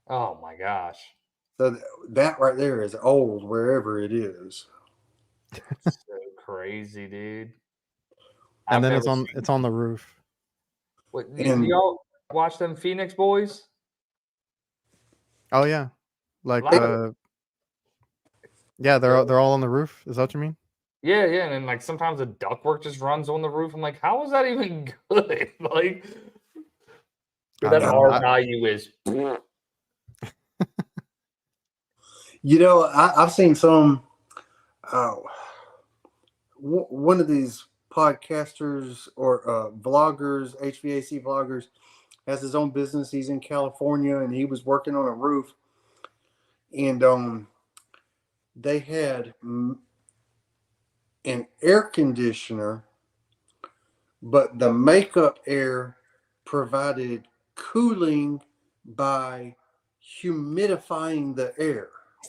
Oh my gosh. So that right there is old wherever it is. That's so crazy, dude. And then it's on the roof. What, do y'all watch them Phoenix boys? Oh yeah. Like yeah, they're all on the roof. Is that what you mean? Yeah, and then like sometimes the ductwork just runs on the roof. I'm like, how is that even good? Like that R value is. I've seen some. One of these podcasters or vloggers, HVAC vloggers, has his own business. He's in California, and he was working on a roof, and they had an air conditioner, but the makeup air provided cooling by humidifying the air.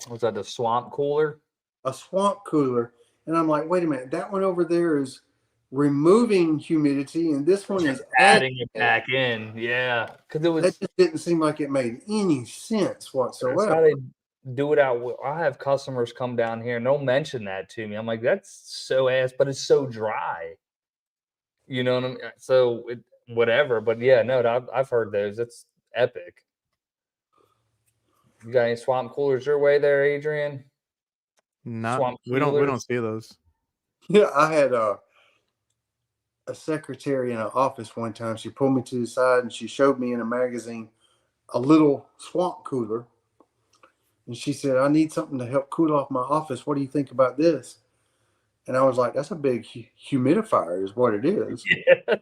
Was that the swamp cooler? A swamp cooler. And I'm like, wait a minute, that one over there is removing humidity, and this one is adding it back in. Yeah, because it was that just didn't seem like it made any sense whatsoever. That's how they do it out. I have customers come down here and they'll mention that to me. I'm like, that's so ass, but it's so dry. You know what I mean? So whatever. But yeah, no, I've heard those. It's epic. You got any swamp coolers your way there, Adrian? Not we don't see those. Yeah, I had a secretary in an office one time. She pulled me to the side and she showed me in a magazine a little swamp cooler. And she said, I need something to help cool off my office. What do you think about this? And I was like, that's a big humidifier is what it is. Yeah,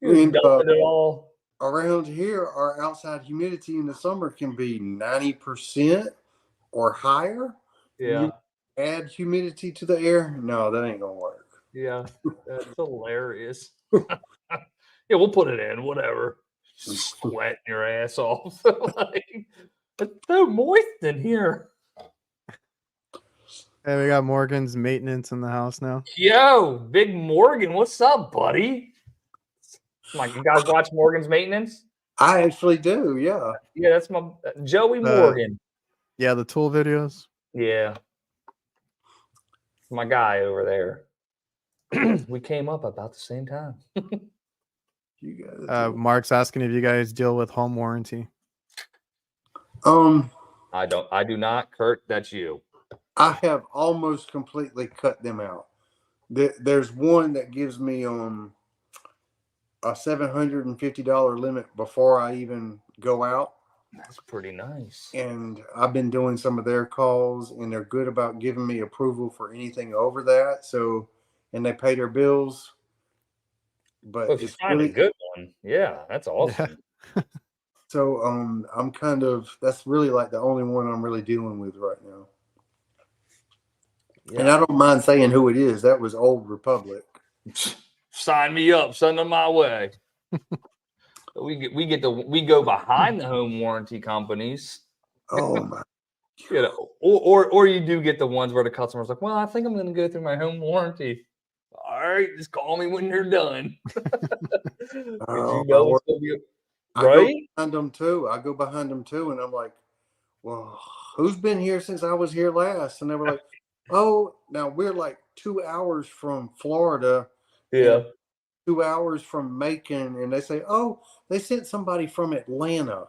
and, it all. Around here, our outside humidity in the summer can be 90% or higher. Yeah. You add humidity to the air? No, that ain't going to work. Yeah, that's hilarious. Yeah, we'll put it in, whatever. Sweating your ass off. Like, it's so moist in here. Hey, we got Morgan's maintenance in the house now. Yo, Big Morgan, what's up, buddy? Like, you guys watch Morgan's maintenance? I actually do, yeah. Yeah, that's my Joey Morgan. Yeah, the tool videos. Yeah. My guy over there. We came up about the same time. You guys Mark's asking if you guys deal with home warranty. I do not, Kurt. That's you. I have almost completely cut them out. There's one that gives me a $750 limit before I even go out. That's pretty nice. And I've been doing some of their calls, and they're good about giving me approval for anything over that. So, and they pay their bills. But it's really a good one. Yeah, that's awesome. Yeah. So I'm kind of, that's really like the only one I'm really dealing with right now. Yeah. And I don't mind saying who it is. That was Old Republic. Sign me up, send them my way. we go behind the home warranty companies. Oh my. You know, or you do get the ones where the customer's like, well, I think I'm going to go through my home warranty. All right, just call me when you're done. Oh, you know it's gonna be, right? I go behind them too, and I'm like, well, who's been here since I was here last? And they were like, oh, now we're like 2 hours from Florida. Yeah. 2 hours from Macon, and they say, oh, they sent somebody from Atlanta.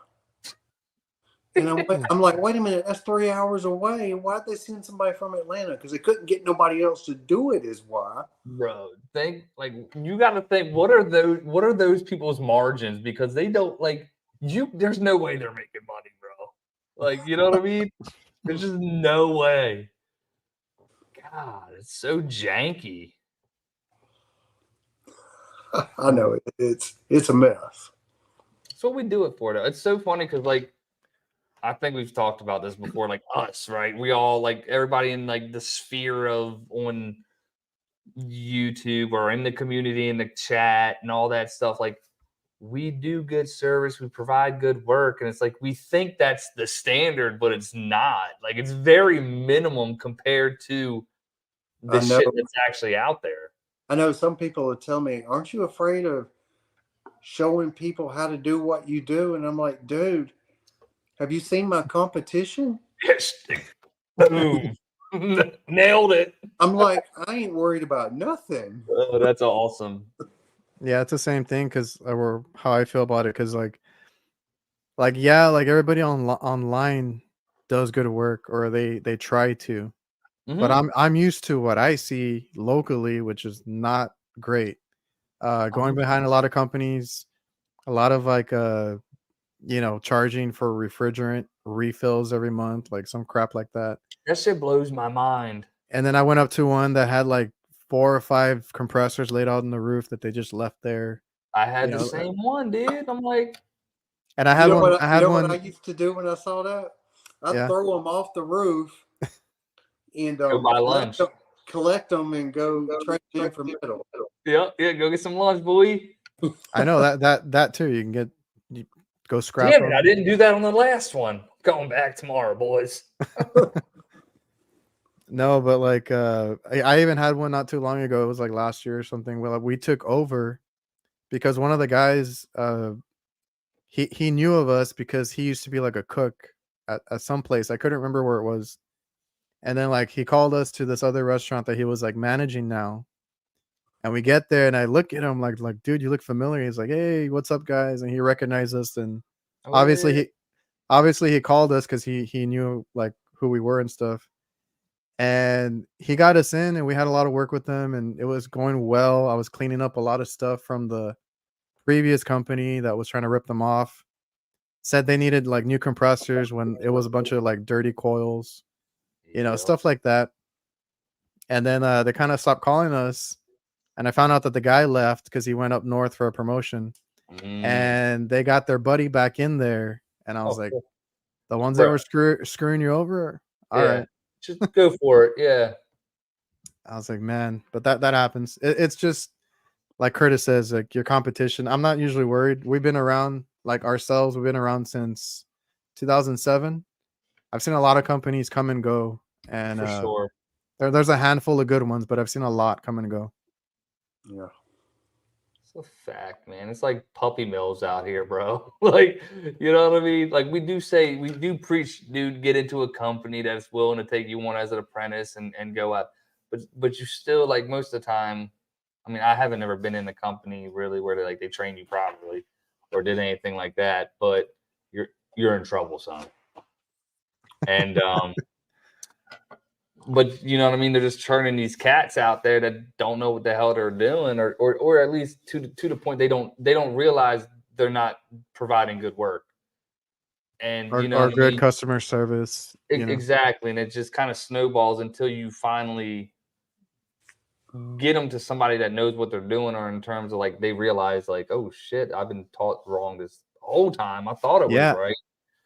And I'm like, wait a minute, that's 3 hours away. Why'd they send somebody from Atlanta? Because they couldn't get nobody else to do it, is why. Bro, you got to think, what are those people's margins? Because they don't there's no way they're making money, bro. Like, you know what I mean? There's just no way. God, it's so janky. I know it's a mess. That's what we do it for, though. It's so funny because, like, I think we've talked about this before, like us, right? We all, like, everybody in, like, the sphere of on YouTube or in the community, in the chat and all that stuff. Like, we do good service. We provide good work. And it's like, we think that's the standard, but it's not. Like, it's very minimum compared to the shit that's actually out there. I know some people would tell me, aren't you afraid of showing people how to do what you do? And I'm like, dude, have you seen my competition? Boom. Nailed it. I'm like, I ain't worried about nothing. Oh, that's awesome. Yeah, it's the same thing or how I feel about it. Because yeah, like everybody online does good work, or they try to. Mm-hmm. But I'm used to what I see locally, which is not great. Going behind a lot of companies, a lot of charging for refrigerant refills every month, like some crap like that. That shit blows my mind. And then I went up to one that had like 4 or 5 compressors laid out on the roof that they just left there. I had You the know, same one, dude. I'm like, and I You had know one. what? I You had know what I one. used to do when I saw that? I'd Yeah. throw them off the roof and go buy lunch. collect them and go trade in for metal. Yeah, go get some lunch, boy. I know that too. You can go scrap Damn it, them. I didn't do that on the last one. Going back tomorrow, boys. No, but like I even had one not too long ago. It was like last year or something. Well, we took over because one of the guys he knew of us because he used to be like a cook at some place. I couldn't remember where it was. And then like he called us to this other restaurant that he was like managing now. And we get there and I look at him like dude, you look familiar. He's like, "Hey, what's up, guys?" And he recognized us and obviously What? he called us because he knew like who we were and stuff. And he got us in and we had a lot of work with them and it was going well. I was cleaning up a lot of stuff from the previous company that was trying to rip them off. Said they needed like new compressors when it was a bunch of like dirty coils, Yeah. stuff like that. And then they kind of stopped calling us and I found out that the guy left because he went up north for a promotion and they got their buddy back in there and I was like, cool. the ones Bro. that were screwing you over, all right. Just go for it. Yeah. I was like, man, but that happens. It's just like Curtis says, like your competition. I'm not usually worried. We've been around like ourselves. We've been around since 2007. I've seen a lot of companies come and go, and For sure. there's a handful of good ones, but I've seen a lot come and go. Yeah. It's a fact, man. It's like puppy mills out here, bro. Like, you know what I mean? Like we do preach, dude, get into a company that's willing to take you on as an apprentice and go up. But you still like most of the time. I mean, I haven't ever been in a company really where they train you properly or did anything like that, but you're in trouble, son. And but you know what I mean? They're just churning these cats out there that don't know what the hell they're doing, or at least to the point they don't realize they're not providing good work. And you know Or what I good mean? customer service. Exactly. And it just kind of snowballs until you finally get them to somebody that knows what they're doing, or in terms of like they realize like, oh shit, I've been taught wrong this whole time. I thought it was Yeah. right.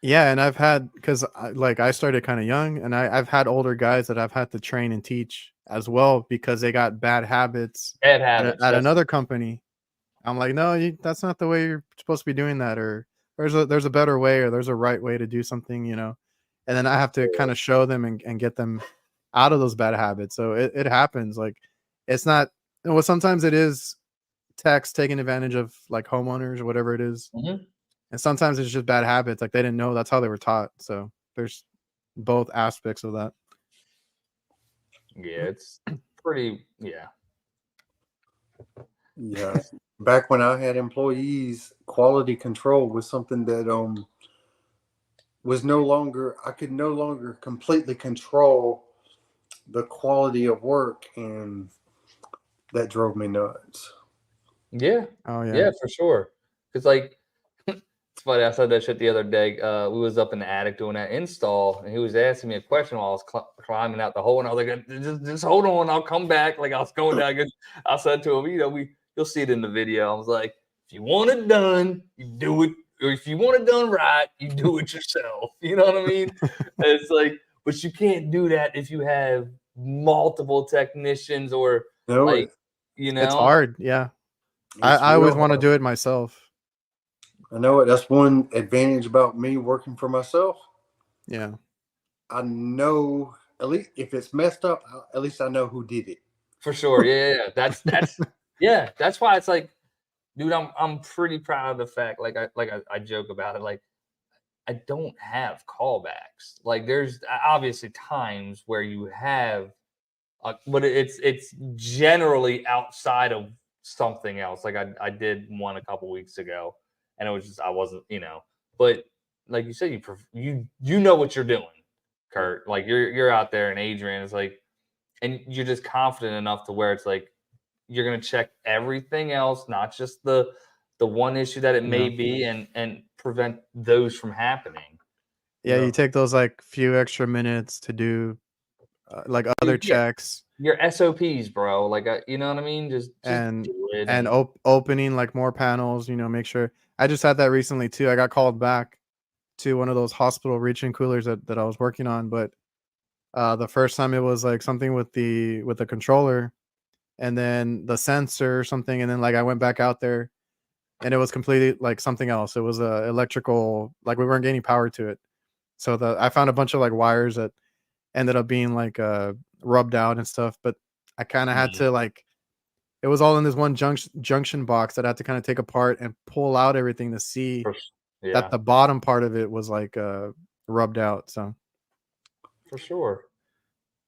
Yeah, and I've had because like I started kind of young, and I've had older guys that I've had to train and teach as well because they got bad habits Bad habits. at another company. I'm like, no, that's not the way you're supposed to be doing that, or there's a better way, or there's a right way to do something, And then I have to kind of show them and get them out of those bad habits. So it happens. Like it's not. Well, sometimes it is techs taking advantage of like homeowners or whatever it is. Mm-hmm. And sometimes it's just bad habits. Like they didn't know that's how they were taught. So there's both aspects of that. Yeah, it's pretty. Yeah. Yeah. Back when I had employees, quality control was something that was no longer, I could no longer completely control the quality of work, and that drove me nuts. Yeah. Oh yeah. Yeah, for sure. Because like it's funny, I said that shit the other day. We was up in the attic doing that install, and he was asking me a question while I was climbing out the hole, and I was like, just hold on, I'll come back. Like I was going down. I said to him, you'll see it in the video. I was like, if you want it done, you do it, or if you want it done right, you do it yourself. You know what I mean? It's like, but you can't do that if you have multiple technicians or No, like, It's hard. Yeah. it's I always real want to hard. do it myself. I know it. That's one advantage about me working for myself. Yeah. I know, at least if it's messed up, at least I know who did it. For sure. Yeah. That's yeah. That's why it's like, dude, I'm pretty proud of the fact. Like I joke about it. Like I don't have callbacks. Like there's obviously times where you have, but it's generally outside of something else. Like I did one a couple weeks ago, and it was just I wasn't, But like you said, you know what you're doing, Kurt. Like you're out there, and Adrian is like, and you're just confident enough to where it's like you're gonna check everything else, not just the one issue that it may be, and prevent those from happening. Yeah, you take those like few extra minutes to do like other checks. your SOPs, bro. Like, you know what I mean? Just and do it. and opening like more panels. Make sure. I just had that recently too. I got called back to one of those hospital reach-in coolers that I was working on, but the first time it was like something with the controller, and then the sensor or something, and then like I went back out there, and it was completely like something else. It was a electrical, like we weren't getting power to it. So I found a bunch of like wires that ended up being like rubbed out and stuff, but I kind of had to like, it was all in this one junction box that I had to kind of take apart and pull out everything to see Yeah, that the bottom part of it was like rubbed out. So for sure.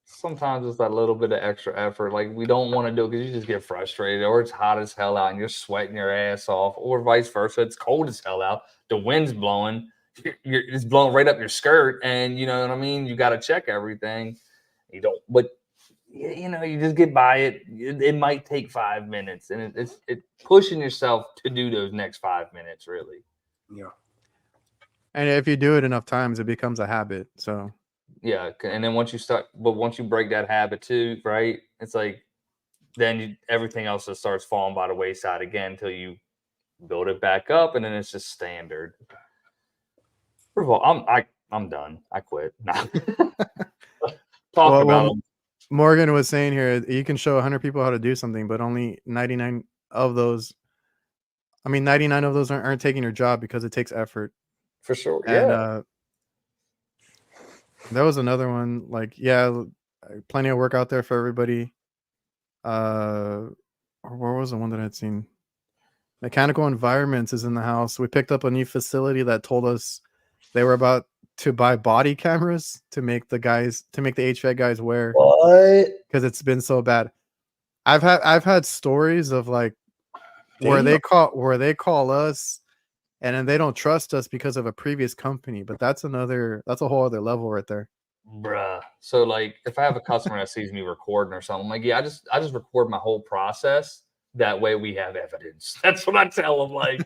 Sometimes it's that little bit of extra effort. Like, we don't want to do it because you just get frustrated, or it's hot as hell out and you're sweating your ass off, or vice versa. It's cold as hell out. The wind's blowing. It's blowing right up your skirt, and you know what I mean? You got to check everything. You don't, but you just get by it. It might take 5 minutes, and it's pushing yourself to do those next 5 minutes, really. Yeah. And if you do it enough times, it becomes a habit. So yeah, and then once you break that habit too, right? It's like then everything else just starts falling by the wayside again until you build it back up, and then it's just standard. First of all, I'm done. I quit. Nah. Talk about them. Morgan was saying here, you can show 100 people how to do something, but only 99 of those. I mean, 99 of those aren't taking your job because it takes effort. For sure. And Yeah. there was another one, like, yeah, plenty of work out there for everybody. Or where was the one that I'd seen? Mechanical Environments is in the house. We picked up a new facility that told us they were about to buy body cameras to make the HVAC guys wear. What? Because it's been so bad. I've had stories of like where they call us, and then they don't trust us because of a previous company. But that's a whole other level right there. Bruh. So like, if I have a customer that sees me recording or something, I'm like, yeah, I just record my whole process. That way we have evidence. That's what I tell them. Like,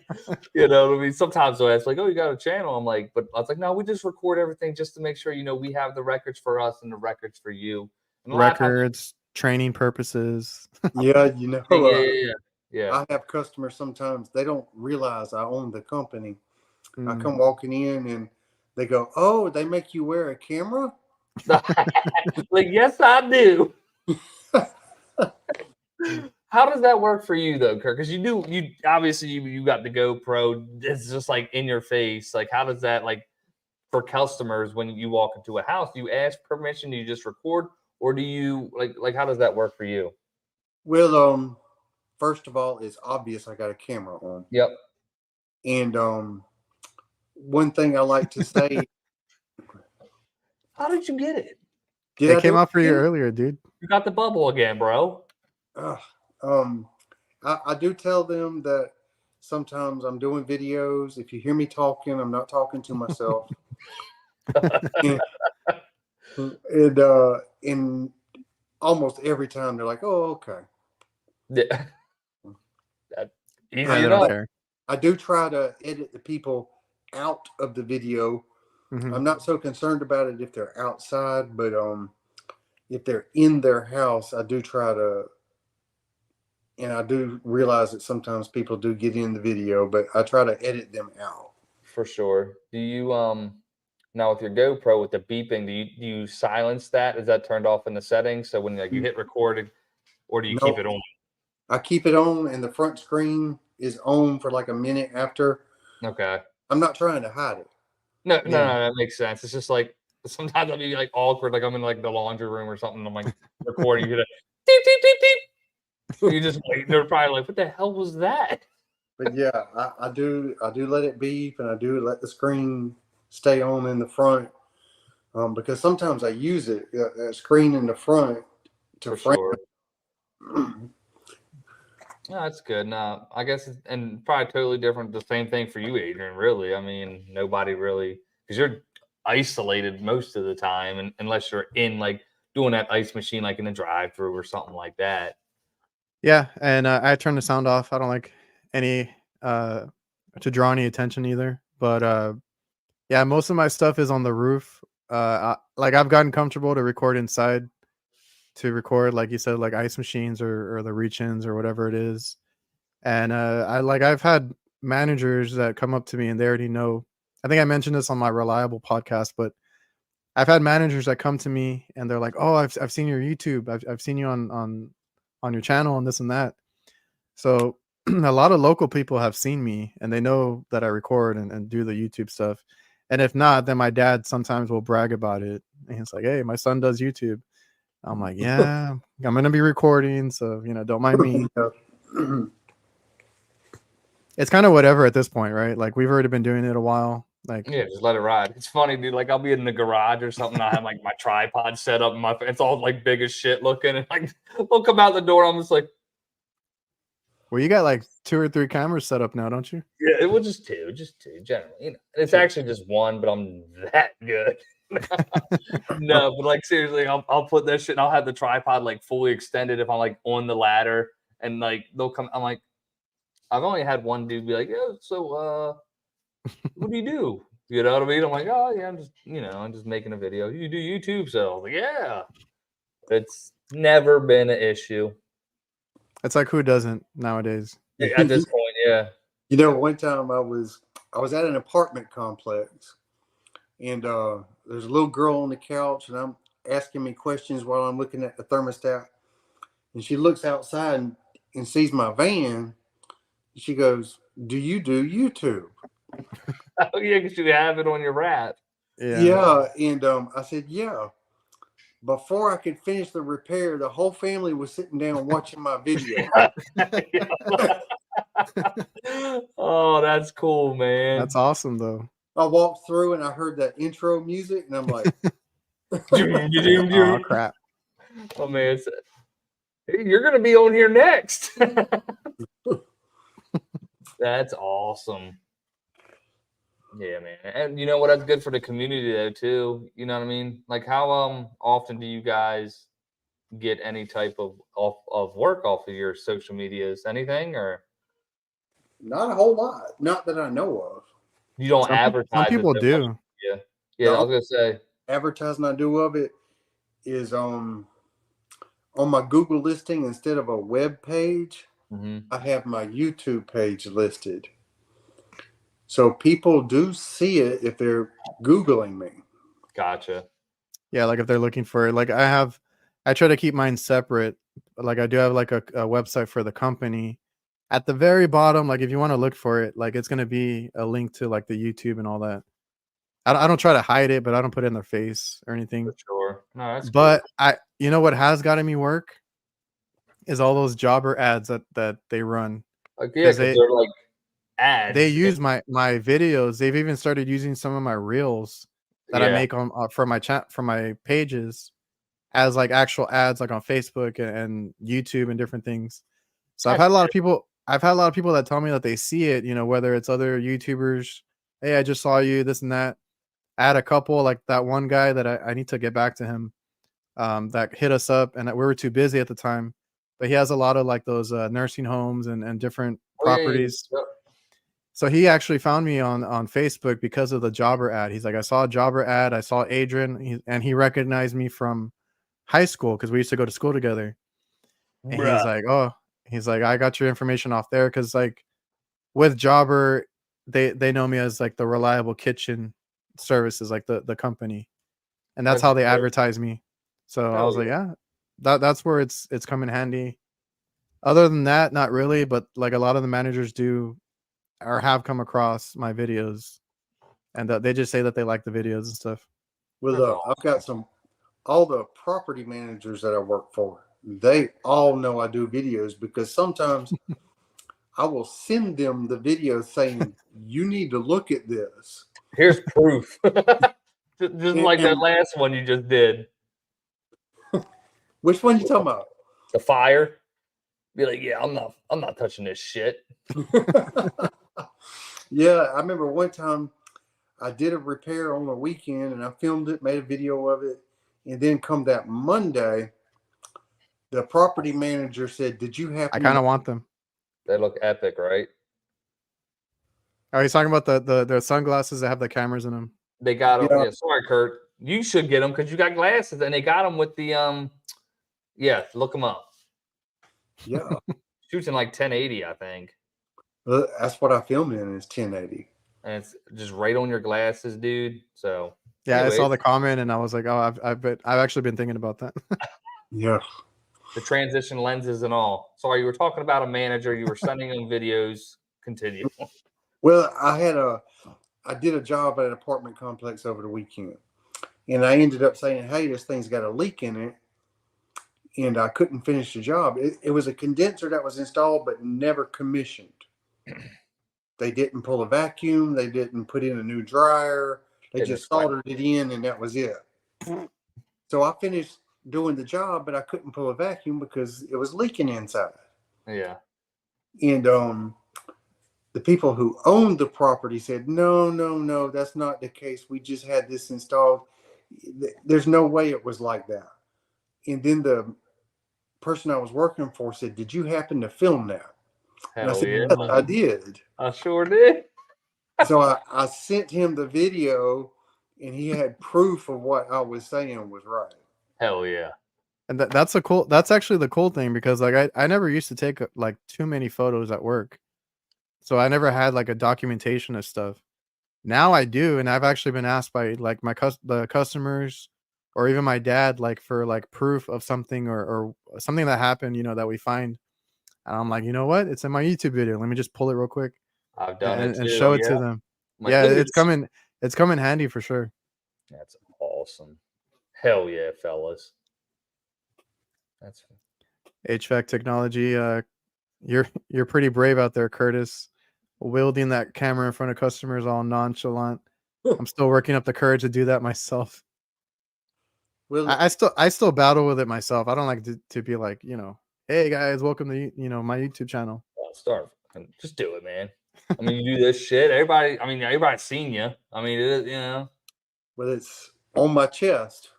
you know what I mean? Sometimes they'll ask, like, oh, you got a channel? I'm like, but I was like, no, we just record everything just to make sure, we have the records for us and the records for you. And Records, training purposes. Yeah, yeah. I have customers sometimes, they don't realize I own the company. I Mm. come walking in and they go, oh, they make you wear a camera? Like, yes, I do. How does that work for you though, Kirk? Because you obviously you got the GoPro. It's just like in your face. Like, how does that, like, for customers when you walk into a house? Do you ask permission? Do you just record, or do you like how does that work for you? Well, first of all, it's obvious I got a camera on. Yep. And one thing I like to say. How did you get it? It came out for you earlier, dude. You got the bubble again, bro. I do tell them that sometimes I'm doing videos. If you hear me talking, I'm not talking to myself. and in almost every time they're like, "Oh, okay." Yeah. Easy enough. I do try to edit the people out of the video. Mm-hmm. I'm not so concerned about it if they're outside, but if they're in their house, I do try to. And I do realize that sometimes people do get in the video, but I try to edit them out. For sure. Do you now with your GoPro with the beeping, do you silence that? Is that turned off in the settings? So when you hit recorded, or do you keep it on? I keep it on, and the front screen is on for like a minute after. Okay. I'm not trying to hide it. No, that makes sense. It's just like sometimes I'll be like awkward, like I'm in like the laundry room or something. I'm like recording, you get a beep beep beep beep. You just wait. They're probably like, "What the hell was that?" But yeah, I do let it beep, and I do let the screen stay on in the front, because sometimes I use it that screen in the front to frame. Sure. No, that's good. No, I guess and probably totally different. The same thing for you, Adrian. Really, I mean, nobody really, because you're isolated most of the time, and unless you're in like doing that ice machine, like in the drive-through or something like that. Yeah, and I turn the sound off. I don't like any to draw any attention either. But yeah, most of my stuff is on the roof. Like I've gotten comfortable to record inside to record, like you said, like ice machines or the reach-ins or whatever it is. And I've had managers that come up to me and they already know. I think I mentioned this on my Reliable podcast, but I've had managers that come to me and they're like, "Oh, I've seen your YouTube. I've seen you on your channel and this and that." So a lot of local people have seen me and they know that I record and do the YouTube stuff. And if not, then my dad sometimes will brag about it. And he's like, "Hey, my son does YouTube." I'm like, "Yeah, I'm gonna be recording, so don't mind me." It's kind of whatever at this point, right? Like we've already been doing it a while. Like, yeah, just let it ride. It's funny, dude. Like I'll be in the garage or something. I have like my tripod set up, and it's all like big as shit looking, and like we'll come out the door. I'm just like, well, you got like 2 or 3 cameras set up now, don't you? yeah, it was just two generally. It's actually just one, but I'm that good. No, but like seriously, I'll put that shit and I'll have the tripod like fully extended if I'm like on the ladder and like they'll come. I'm like, I've only had one dude be like, "Yeah, so what do you do?" You know what I mean? I'm like, "Oh yeah, I'm just making a video." "You do YouTube?" So I was like, "Yeah." It's never been an issue. It's like who doesn't nowadays? At this point, yeah. One time I was at an apartment complex, and there's a little girl on the couch, and I'm asking me questions while I'm looking at the thermostat, and she looks outside and sees my van. She goes, "Do you do YouTube?" Oh yeah, because you have it on your wrap. Yeah, and I said, "Yeah." Before I could finish the repair, the whole family was sitting down watching my video. Oh, that's cool, man. That's awesome, though. I walked through and I heard that intro music, and I'm like, "Oh crap!" Oh man, hey, you're gonna be on here next. That's awesome. Yeah, man. And you know what? That's good for the community though, too. You know what I mean? Like how often do you guys get any type of work off of your social medias? Anything or not a whole lot. Not that I know of. you don't advertise? Some people do. Yeah. I was gonna say advertising I do of it is on my Google listing. Instead of a web page, I have my YouTube page listed. So people do see it if they're Googling me. Gotcha. Yeah, like if they're looking for it. Like I try to keep mine separate. Like I do have like a website for the company. At the very bottom, like if you want to look for it, like it's gonna be a link to like the YouTube and all that. I don't try to hide it, but I don't put it in their face or anything. For sure. No, that's But cool. you know what has gotten me work is all those jobber ads that they run. Like, yeah, because they're like ads. They use my videos. They've even started using some of my reels that I make on for my chat for my pages as like actual ads, like on Facebook and YouTube and different things. So I've had a lot of people that tell me that they see it. Whether it's other YouTubers, "Hey, I just saw you, this and that." I had a couple, like that one guy that I need to get back to him, that hit us up, and we were too busy at the time. But he has a lot of like those nursing homes and different properties. Yeah. So he actually found me on Facebook because of the jobber ad. He's like, "I saw a jobber ad. I saw Adrian," and he recognized me from high school because we used to go to school together. And he's like, "Oh," he's like, "I got your information off there," because like with jobber, they know me as like the Reliable Kitchen Services, like the company, and that's how they advertise me. So I was like, yeah, that's where it's come in handy. Other than that, not really, but like a lot of the managers do or have come across my videos, and they just say that they like the videos and stuff. Well, I've got all the property managers that I work for, they all know I do videos because sometimes I will send them the video saying, "You need to look at this. Here's proof." Just like that last one you just did. Which one you talking about? The fire. Be like, "Yeah, I'm not touching this shit." Yeah, I remember one time I did a repair on a weekend and I filmed it, made a video of it, and then come that Monday, the property manager said, "Did you happen?" I kind of want them. They look epic, right? Are you talking about the sunglasses that have the cameras in them? They got them. Yeah, sorry, Kurt. You should get them because you got glasses, and they got them with the Yeah, look him up. Yeah. Shoots in like 1080, I think. Well, that's what I film in is 1080. And it's just right on your glasses, dude. So Yeah, anyways, I saw the comment and I was like, oh, I've actually been thinking about that. Yeah. the transition lenses and all. Sorry, you were talking about a manager. You were sending him videos. Continue. Well, I did a job at an apartment complex over the weekend, and I ended up saying, "Hey, this thing's got a leak in it," and I couldn't finish the job. It was a condenser that was installed but never commissioned. They didn't pull a vacuum. They didn't put in a new dryer. They just soldered it in, and that was it. So I finished doing the job, but I couldn't pull a vacuum because it was leaking inside. Yeah. And the people who owned the property said, no, that's not the case. We just had this installed. There's no way it was like that. And then the person I was working for said, did you happen to film that? And I said, yeah. yes, I did. I sure did. So I sent him the video, and he had proof of what I was saying was right. Hell yeah. And that's actually the cool thing, because like I never used to take like too many photos at work. So I never had like a documentation of stuff. Now I do, and I've actually been asked by like the customers or even my dad, like for like proof of something or something that happened, that we find. And I'm like, you know what? It's in my YouTube video. Let me just pull it real quick I've done it too, and show it to them. Like, yeah, it's coming handy for sure. That's awesome. Hell yeah, fellas. That's HVAC technology. You're pretty brave out there, Curtis. Wielding that camera in front of customers all nonchalant. I'm still working up the courage to do that myself. Well, I still battle with it myself. I don't like to be like, hey guys, welcome to my YouTube channel. start. Just do it, man. I mean, you do this shit. Everybody's seen you. I mean, it is, Well, it's on my chest,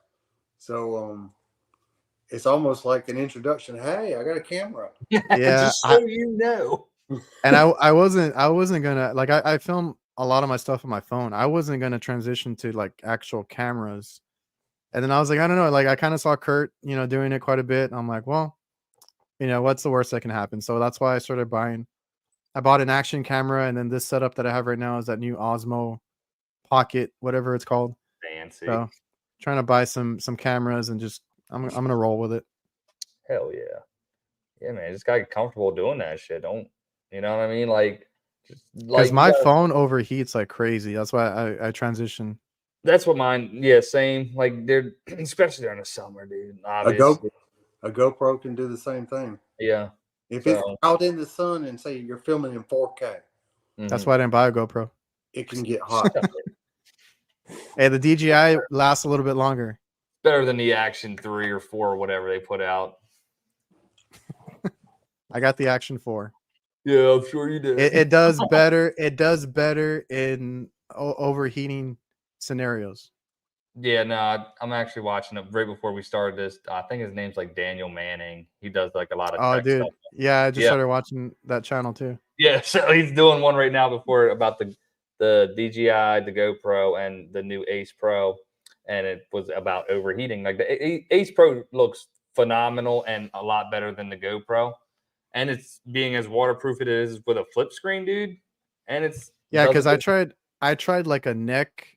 so it's almost like an introduction. Hey, I got a camera. Yeah, just so you know. And I wasn't gonna like I film a lot of my stuff on my phone. I wasn't gonna transition to like actual cameras. And then I was like, I don't know, like I kind of saw Kurt, doing it quite a bit. And I'm like, well, what's the worst that can happen? So that's why I bought an action camera, and then this setup that I have right now is that new Osmo Pocket, whatever it's called. Fancy. So trying to buy some cameras and just I'm gonna roll with it. Hell yeah. Yeah, man. Just gotta get comfortable doing that shit. Don't you know what I mean? Like, because my phone overheats like crazy. That's why I transition. That's what mine. Yeah, same. Like they're especially during the summer, dude. Obviously. A GoPro can do the same thing. Yeah. If it's out in the sun and say you're filming in 4K, that's why I didn't buy a GoPro. It can get hot. Hey, the DJI lasts a little bit longer. Better than the Action 3 or 4 or whatever they put out. I got the Action 4. Yeah, I'm sure you did. It does better. It does better in overheating scenarios. Yeah, no, I'm actually watching it right before we started this. I think his name's like Daniel Manning. He does like a lot of tech stuff. Yeah, I just started watching that channel too. Yeah, so he's doing one right now before about the DJI, the GoPro, and the new Ace Pro, and it was about overheating. Like the Ace Pro looks phenomenal and a lot better than the GoPro, and it's being as waterproof it is with a flip screen, dude. And it's because I tried like a neck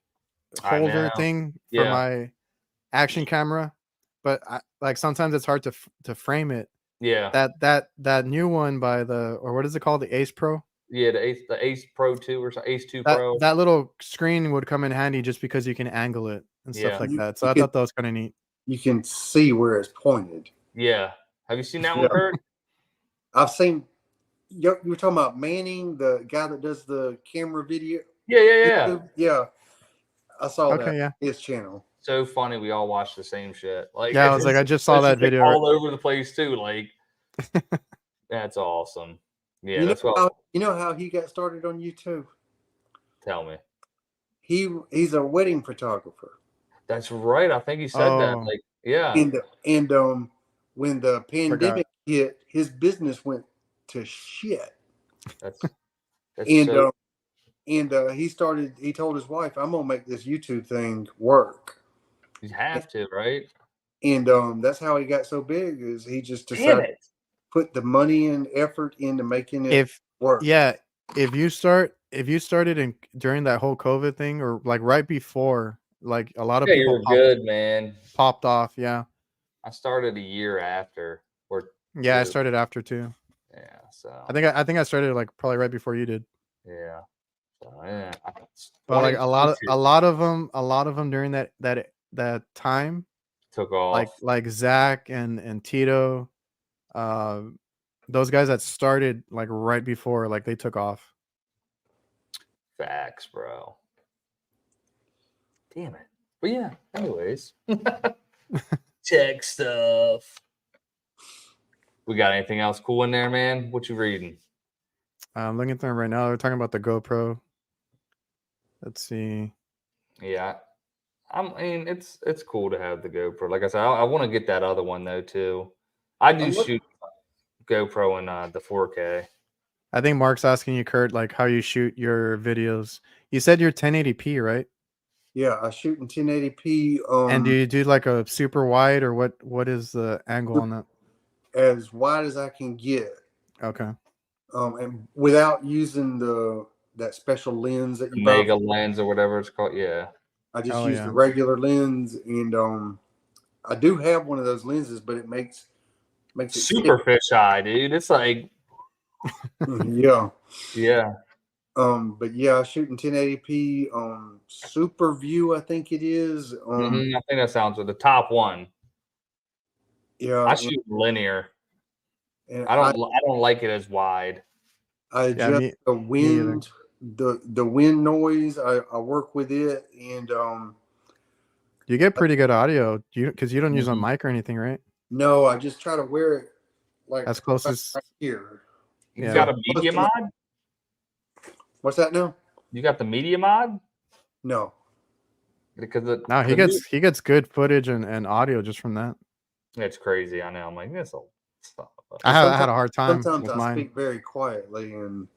holder thing for my action camera, but like sometimes it's hard to frame it. Yeah, that new one by what is it called, the Ace Pro? Yeah, the Ace Pro 2 or Ace 2 Pro. That little screen would come in handy just because you can angle it and stuff like that. So I thought that was kind of neat. You can see where it's pointed. Yeah, have you seen that one, Kurt? I've seen. You're talking about Manning, the guy that does the camera video. Yeah. I saw that. Yeah, his channel. So funny, we all watch the same shit. Like, yeah, I was like, I just saw that video all over the place too. Like, that's awesome. Yeah, you know how he got started on YouTube? Tell me. He's a wedding photographer. That's right. I think he said that. Like, yeah. And when the pandemic hit, his business went to shit. That's he told his wife, I'm gonna make this YouTube thing work. You have to, right? And that's how he got so big. Is he just Damn decided to it. put the money and effort into making it If work? yeah, if you started in during that whole COVID thing, or like right before, like a lot of Yeah, you people were good, man. popped off. Yeah, I started a year after or yeah, I 2. started after too. Yeah, so I think I started like probably right before you did. yeah. So yeah. But like 2022 a lot of them during that time, took off. like Zach and Tito, uh, those guys that started like right before, like they took off. Facts, bro. Damn it. But yeah, anyways. Tech stuff. We got anything else cool in there, man? What you reading? I'm looking through them right now. They're talking about the GoPro. Let's see. Yeah. I mean, it's cool to have the GoPro. Like I said, I want to get that other one though too. I do shoot GoPro in the 4K. I think Mark's asking you, Kurt, like how you shoot your videos. You said you're 1080p, right? Yeah, I shoot in 1080p. And do you do like a super wide, or what is the angle on that? As wide as I can get. Okay. And without using that special lens that you buy. Mega lens or whatever it's called. Yeah. I just use the regular lens, and I do have one of those lenses, but it makes it super fisheye, dude. It's like yeah. Yeah. But yeah, I shoot in 1080p super view, I think it is. I think that sounds with the top one. Yeah. I shoot linear. And I don't like it as wide. I adjust the wind, the wind noise. I work with it, and you get pretty good audio. Because you don't use a mic or anything, right? No, I just try to wear it like as close as right here. You got a media mod? What's that now? You got the media mod? No. Because he gets good footage and audio just from that. It's crazy. I know. I'm like, this will stop. I had a hard time. Sometimes with I mine. speak very quietly, and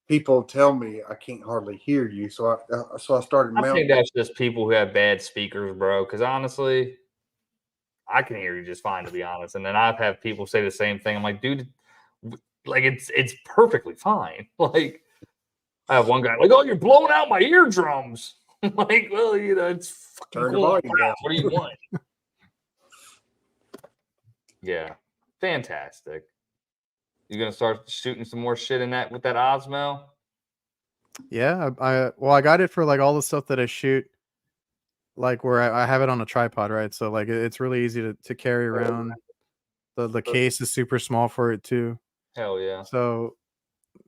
people tell me I can't hardly hear you. So I started. I think that's just people who have bad speakers, bro. Because honestly, I can hear you just fine, to be honest. And then I've had people say the same thing. I'm like, dude, like it's perfectly fine. Like I have one guy like, oh, you're blowing out my eardrums. I'm like, well, you know, it's fucking Turn the cool. volume down. What do you want? Yeah, fantastic. You gonna start shooting some more shit in that with that Osmo? Yeah, I got it for like all the stuff that I shoot, like where I have it on a tripod, right? So like it's really easy to carry around. The case is super small for it too. Hell yeah. So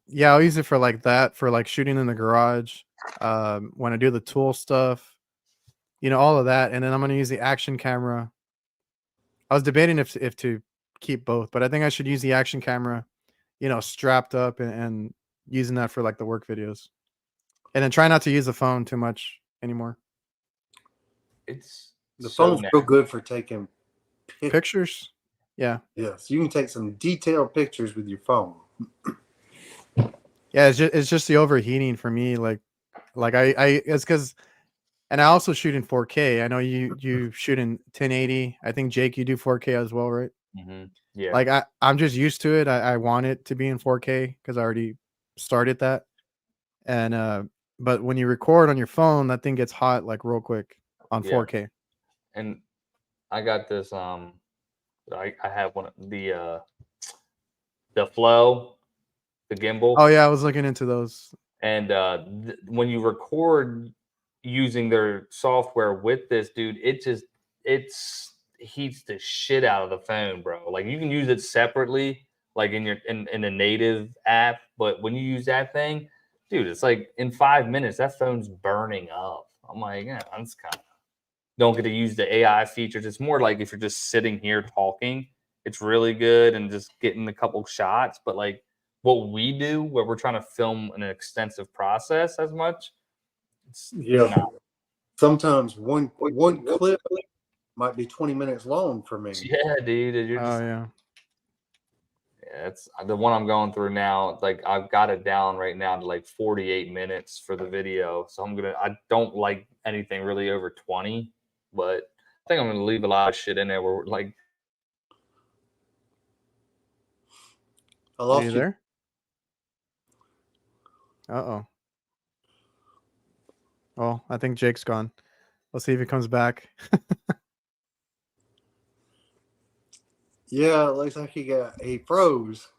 yeah, I'll use it for like that, for like shooting in the garage. When I do the tool stuff, you know, all of that, and then I'm gonna use the action camera. I was debating if to keep both, but I think I should use the action camera, you know, strapped up and using that for like the work videos, and then try not to use the phone too much anymore. It's the phone's real good for taking pictures. Yeah. Yes, you can take some detailed pictures with your phone. Yeah, it's just the overheating for me. Like I it's because, and I also shoot in 4K. I know you shoot in 1080. I think Jake, you do 4K as well, right? Yeah. Like I'm just used to it. I want it to be in 4K because I already started that. And but when you record on your phone, that thing gets hot like real quick on 4K. And I got this. I have one of the Flue, the gimbal. Oh yeah, I was looking into those. And when you record using their software with this, dude, it heats the shit out of the phone, bro. Like you can use it separately, like in a native app, but when you use that thing, dude, it's like in 5 minutes that phone's burning up. I'm like, yeah, that's kind of don't get to use the AI features. It's more like if you're just sitting here talking, it's really good and just getting a couple shots. But like what we do, where we're trying to film an extensive process as much, sometimes one clip might be 20 minutes long for me. Yeah, dude. You're just, yeah, it's the one I'm going through now. Like I've got it down right now to like 48 minutes for the video. So I don't like anything really over 20, but think I'm gonna leave a lot of shit in there. Where like, I Are lost you you. there? Uh-oh. Well, I think Jake's gone. Let's see if he comes back. Yeah, it looks like he froze.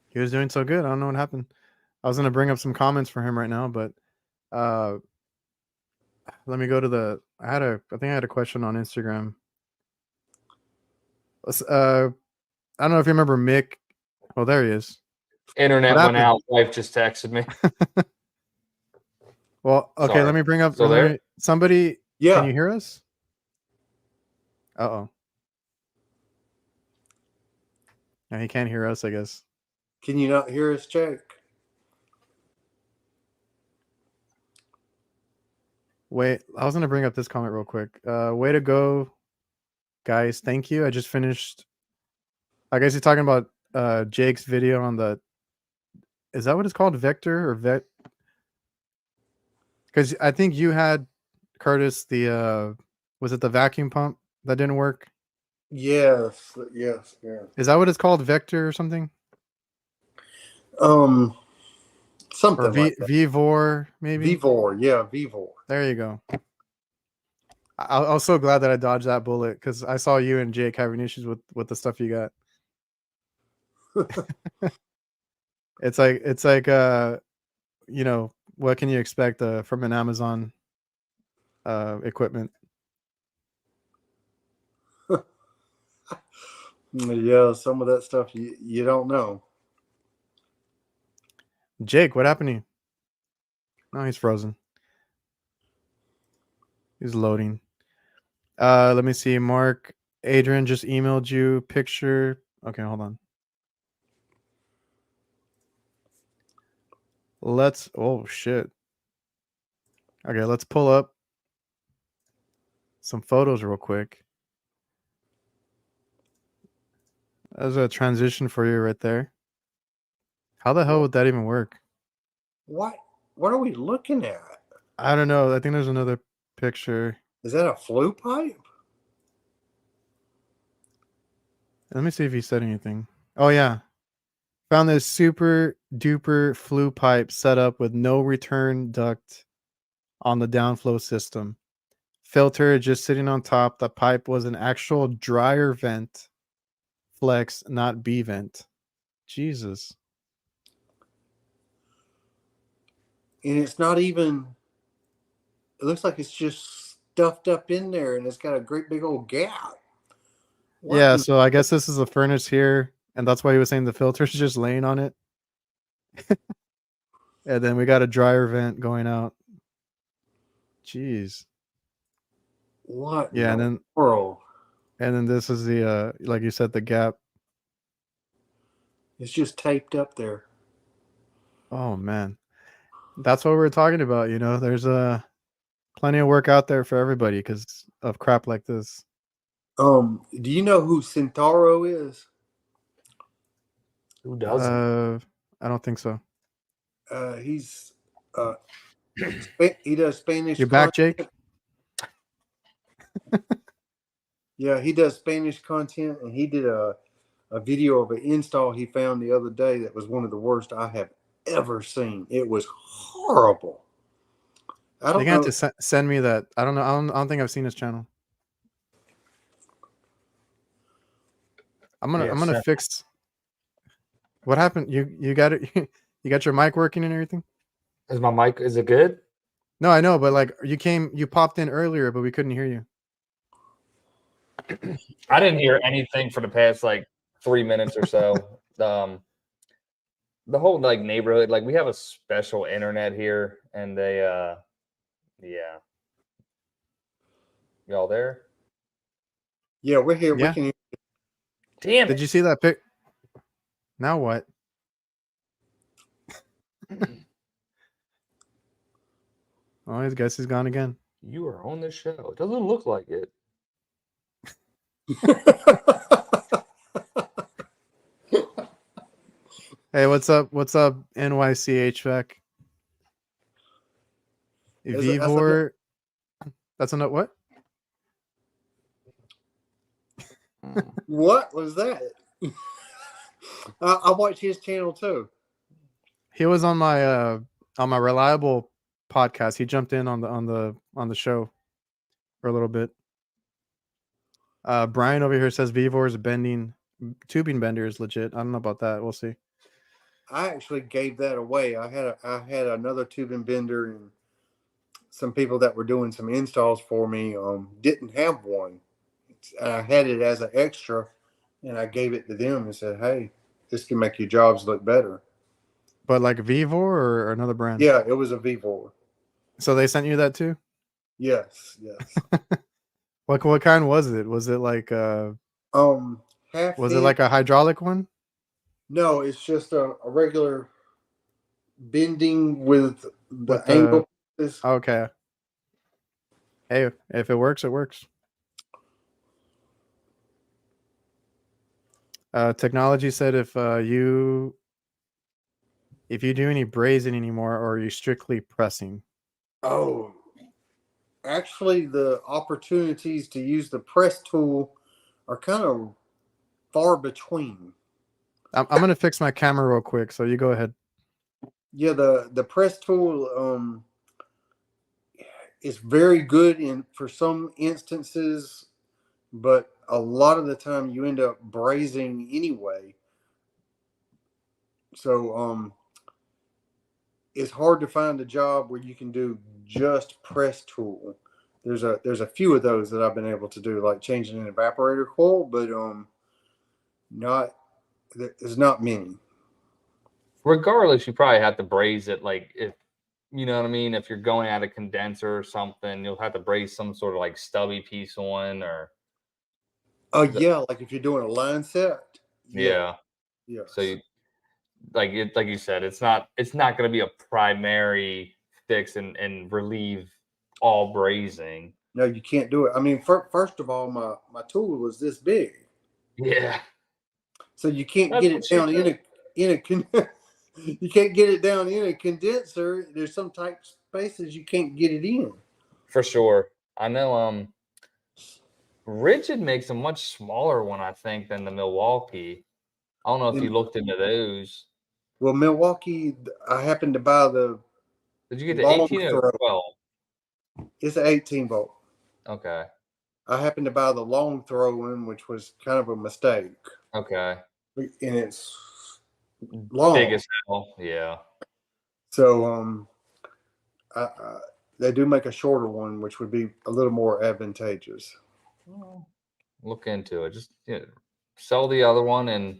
He was doing so good. I don't know what happened. I was gonna bring up some comments for him right now, but let me go to the. I think I had a question on Instagram. I don't know if you remember Mick. Oh, there he is. internet What went happened? out. Wife just texted me. Well, okay. Sorry. Let me bring up. Still there? Somebody. Yeah. Can you hear us? Uh-oh. No, he can't hear us, I guess. Can you not hear us, Jake? Wait, I was gonna bring up this comment real quick. Way to go, guys. Thank you. I just finished. I guess he's talking about Jake's video on the. Is that what it's called? Vector or Vet? Because I think you had, Curtis, the was it the vacuum pump that didn't work? Yes. Yeah. Is that what it's called? Vector or something? Something Or like that. Vivor, maybe? Vivor. Yeah, Vivor. There you go. I was so glad that I dodged that bullet because I saw you and Jake having issues with the stuff you got. It's like you know, what can you expect from an Amazon equipment? Yeah, some of that stuff you don't know. Jake, what happened to you? No, he's frozen. He's loading. Let me see. Mark, Adrian just emailed you picture. Okay, hold on. Oh shit. Okay, let's pull up some photos real quick. That's a transition for you right there. How the hell would that even work? What are we looking at? I don't know. I think there's another picture. Is that a flue pipe? Let me see if he said anything. Oh yeah. Found this super duper flue pipe set up with no return duct on the downflow system. Filter just sitting on top. The pipe was an actual dryer vent flex, not B vent. Jesus. And it's not even. It looks like it's just stuffed up in there, and it's got a great big old gap. What Yeah, so I guess this is the furnace here, and that's why he was saying the filter's just laying on it. And then we got a dryer vent going out. Jeez. What? Yeah, and then world? And then this is the like you said, the gap. It's just taped up there. Oh man. That's what we're talking about, you know. There's plenty of work out there for everybody because of crap like this. Do you know who Centauro is? Who doesn't? I don't think so. He's he does Spanish. You back, Jake? Yeah, he does Spanish content, and he did a video of an install he found the other day that was one of the worst I have ever seen. It was horrible. I don't You're gonna know. have to send me that. I don't know. I don't think I've seen his channel. I'm gonna fix. What happened? You got it. You got your mic working and everything. Is my mic? Is it good? No, I know, but like you popped in earlier, but we couldn't hear you. I didn't hear anything for the past like 3 minutes or so. The whole like neighborhood, like we have a special internet here, and they yeah. Y'all there? Yeah, we're here. Yeah. We can hear. Damn it. Did you see that pic? Now what? Oh, I guess he's gone again. You are on the show. It doesn't look like it. Hey, what's up? What's up, NYC HVAC? Vivor. That's another what? What was that? I watch his channel too. He was on my reliable podcast. He jumped in on the show for a little bit. Brian over here says Vivor's tubing bender is legit. I don't know about that. We'll see. I actually gave that away. I had another tubing bender, and some people that were doing some installs for me didn't have one. I had it as an extra, and I gave it to them and said, "Hey, this can make your jobs look better." But like Vivor or another brand? Yeah, it was a Vivor. So they sent you that too? Yes. What kind was it? Was it like Half was it inch. like a hydraulic one? No, it's just a regular bending with the With angle. okay. Hey, if it works, it works. Technology said if you do any brazing anymore, or are you strictly pressing? Oh, actually, the opportunities to use the press tool are kind of far between. I'm gonna fix my camera real quick, so you go ahead. Yeah, the press tool is very good for some instances, but a lot of the time you end up brazing anyway. So it's hard to find a job where you can do just press tool. There's a few of those that I've been able to do, like changing an evaporator coil, but there's not many. Regardless, you probably have to braze it. Like, if you know what I mean, if you're going at a condenser or something, you'll have to braze some sort of like stubby piece on, or Yeah, like if you're doing a line set. yeah. Yes. So you like you said, it's not going to be a primary fix and relieve all brazing. No, you can't do it. I mean, first of all, my tool was this big. Yeah. So you can't That's get what it she down said. you can't get it down in a condenser. There's some type of spaces you can't get it in. For sure. I know Rigid makes a much smaller one, I think, than the Milwaukee. I don't know if you looked into those. Well, Milwaukee, I happened to buy the Did you get the long 18 or throw. 12? It's an 18 volt. Okay. I happened to buy the long throw one, which was kind of a mistake. Okay. And it's long. Big as hell. Yeah. So they do make a shorter one, which would be a little more advantageous. Well, look into it. Just sell the other one and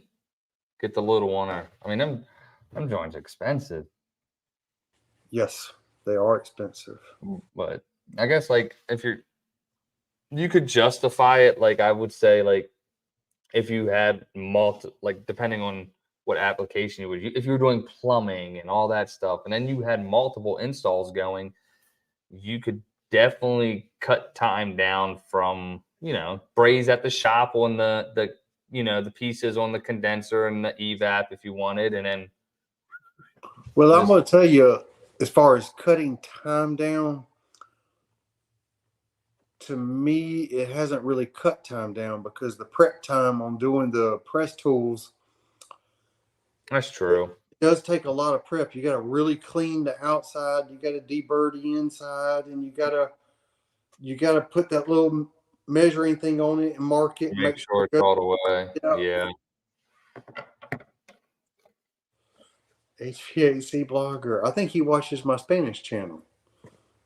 get the little one. Or I mean, them joints expensive. Yes, they are expensive. But I guess like if you could justify it, like I would say, like if you had like depending on what application you would, if you were doing plumbing and all that stuff, and then you had multiple installs going, you could definitely cut time down from braze at the shop on the the pieces on the condenser and the evap if you wanted, and then Well, I'm going to tell you, as far as cutting time down, to me, it hasn't really cut time down because the prep time on doing the press tools. That's true. It does take a lot of prep. You got to really clean the outside. You got to deburr the inside, and you got to put that little measuring thing on it and mark it. Make sure it's all the way. Yeah. HVAC blogger. I think he watches my Spanish channel.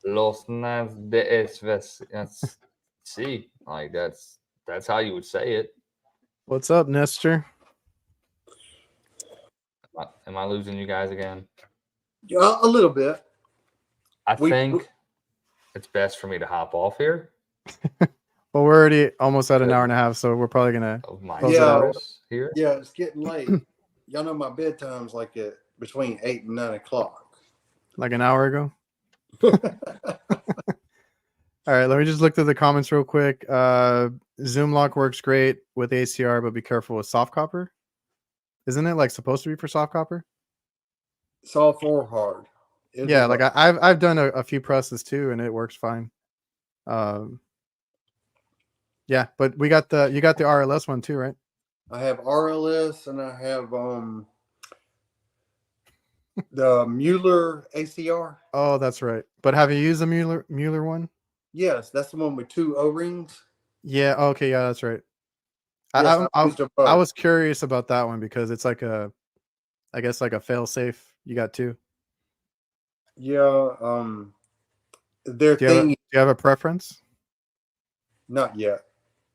Los Nas de Esves. See, like that's how you would say it. What's up, Nestor? Am I losing you guys again? Yeah, a little bit. I think it's best for me to hop off here. Well, we're already almost at an hour and a half, so we're probably gonna close it out here. Yeah, it's getting late. Y'all know my bedtime's like at between 8 and 9 o'clock. Like an hour ago. All right, let me just look through the comments real quick. Zoom lock works great with ACR, but be careful with soft copper. Isn't it like supposed to be for soft copper? Soft or hard. Yeah, like I've done a few presses too, and it works fine. Yeah, but you got the RLS one too, right? I have RLS and I have the Mueller ACR. Oh, that's right. But have you used the Mueller one? Yes, that's the one with 2 O-rings. Yeah. Okay. Yeah, that's right. Yes, I've used them both. I was curious about that one because it's like I guess like a fail safe. You got 2. Yeah. Their Do you thing. do you have a preference? Not yet.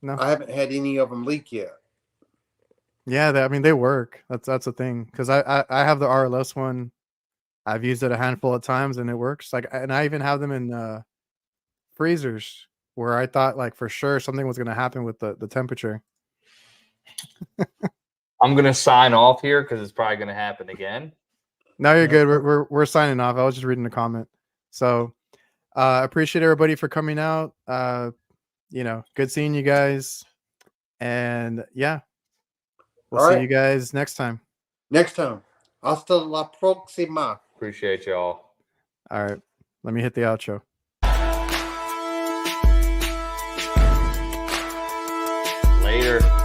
No. I haven't had any of them leak yet. Yeah, I mean they work. That's the thing because I have the RLS one. I've used it a handful of times and it works. Like, and I even have them in freezers where I thought like for sure something was gonna happen with the temperature. I'm gonna sign off here because it's probably gonna happen again. No, you're good. We're signing off. I was just reading the comment. So appreciate everybody for coming out. Good seeing you guys. And yeah, we'll see you guys next time. Next time. Hasta la próxima. Appreciate y'all. All right. Let me hit the outro. Later.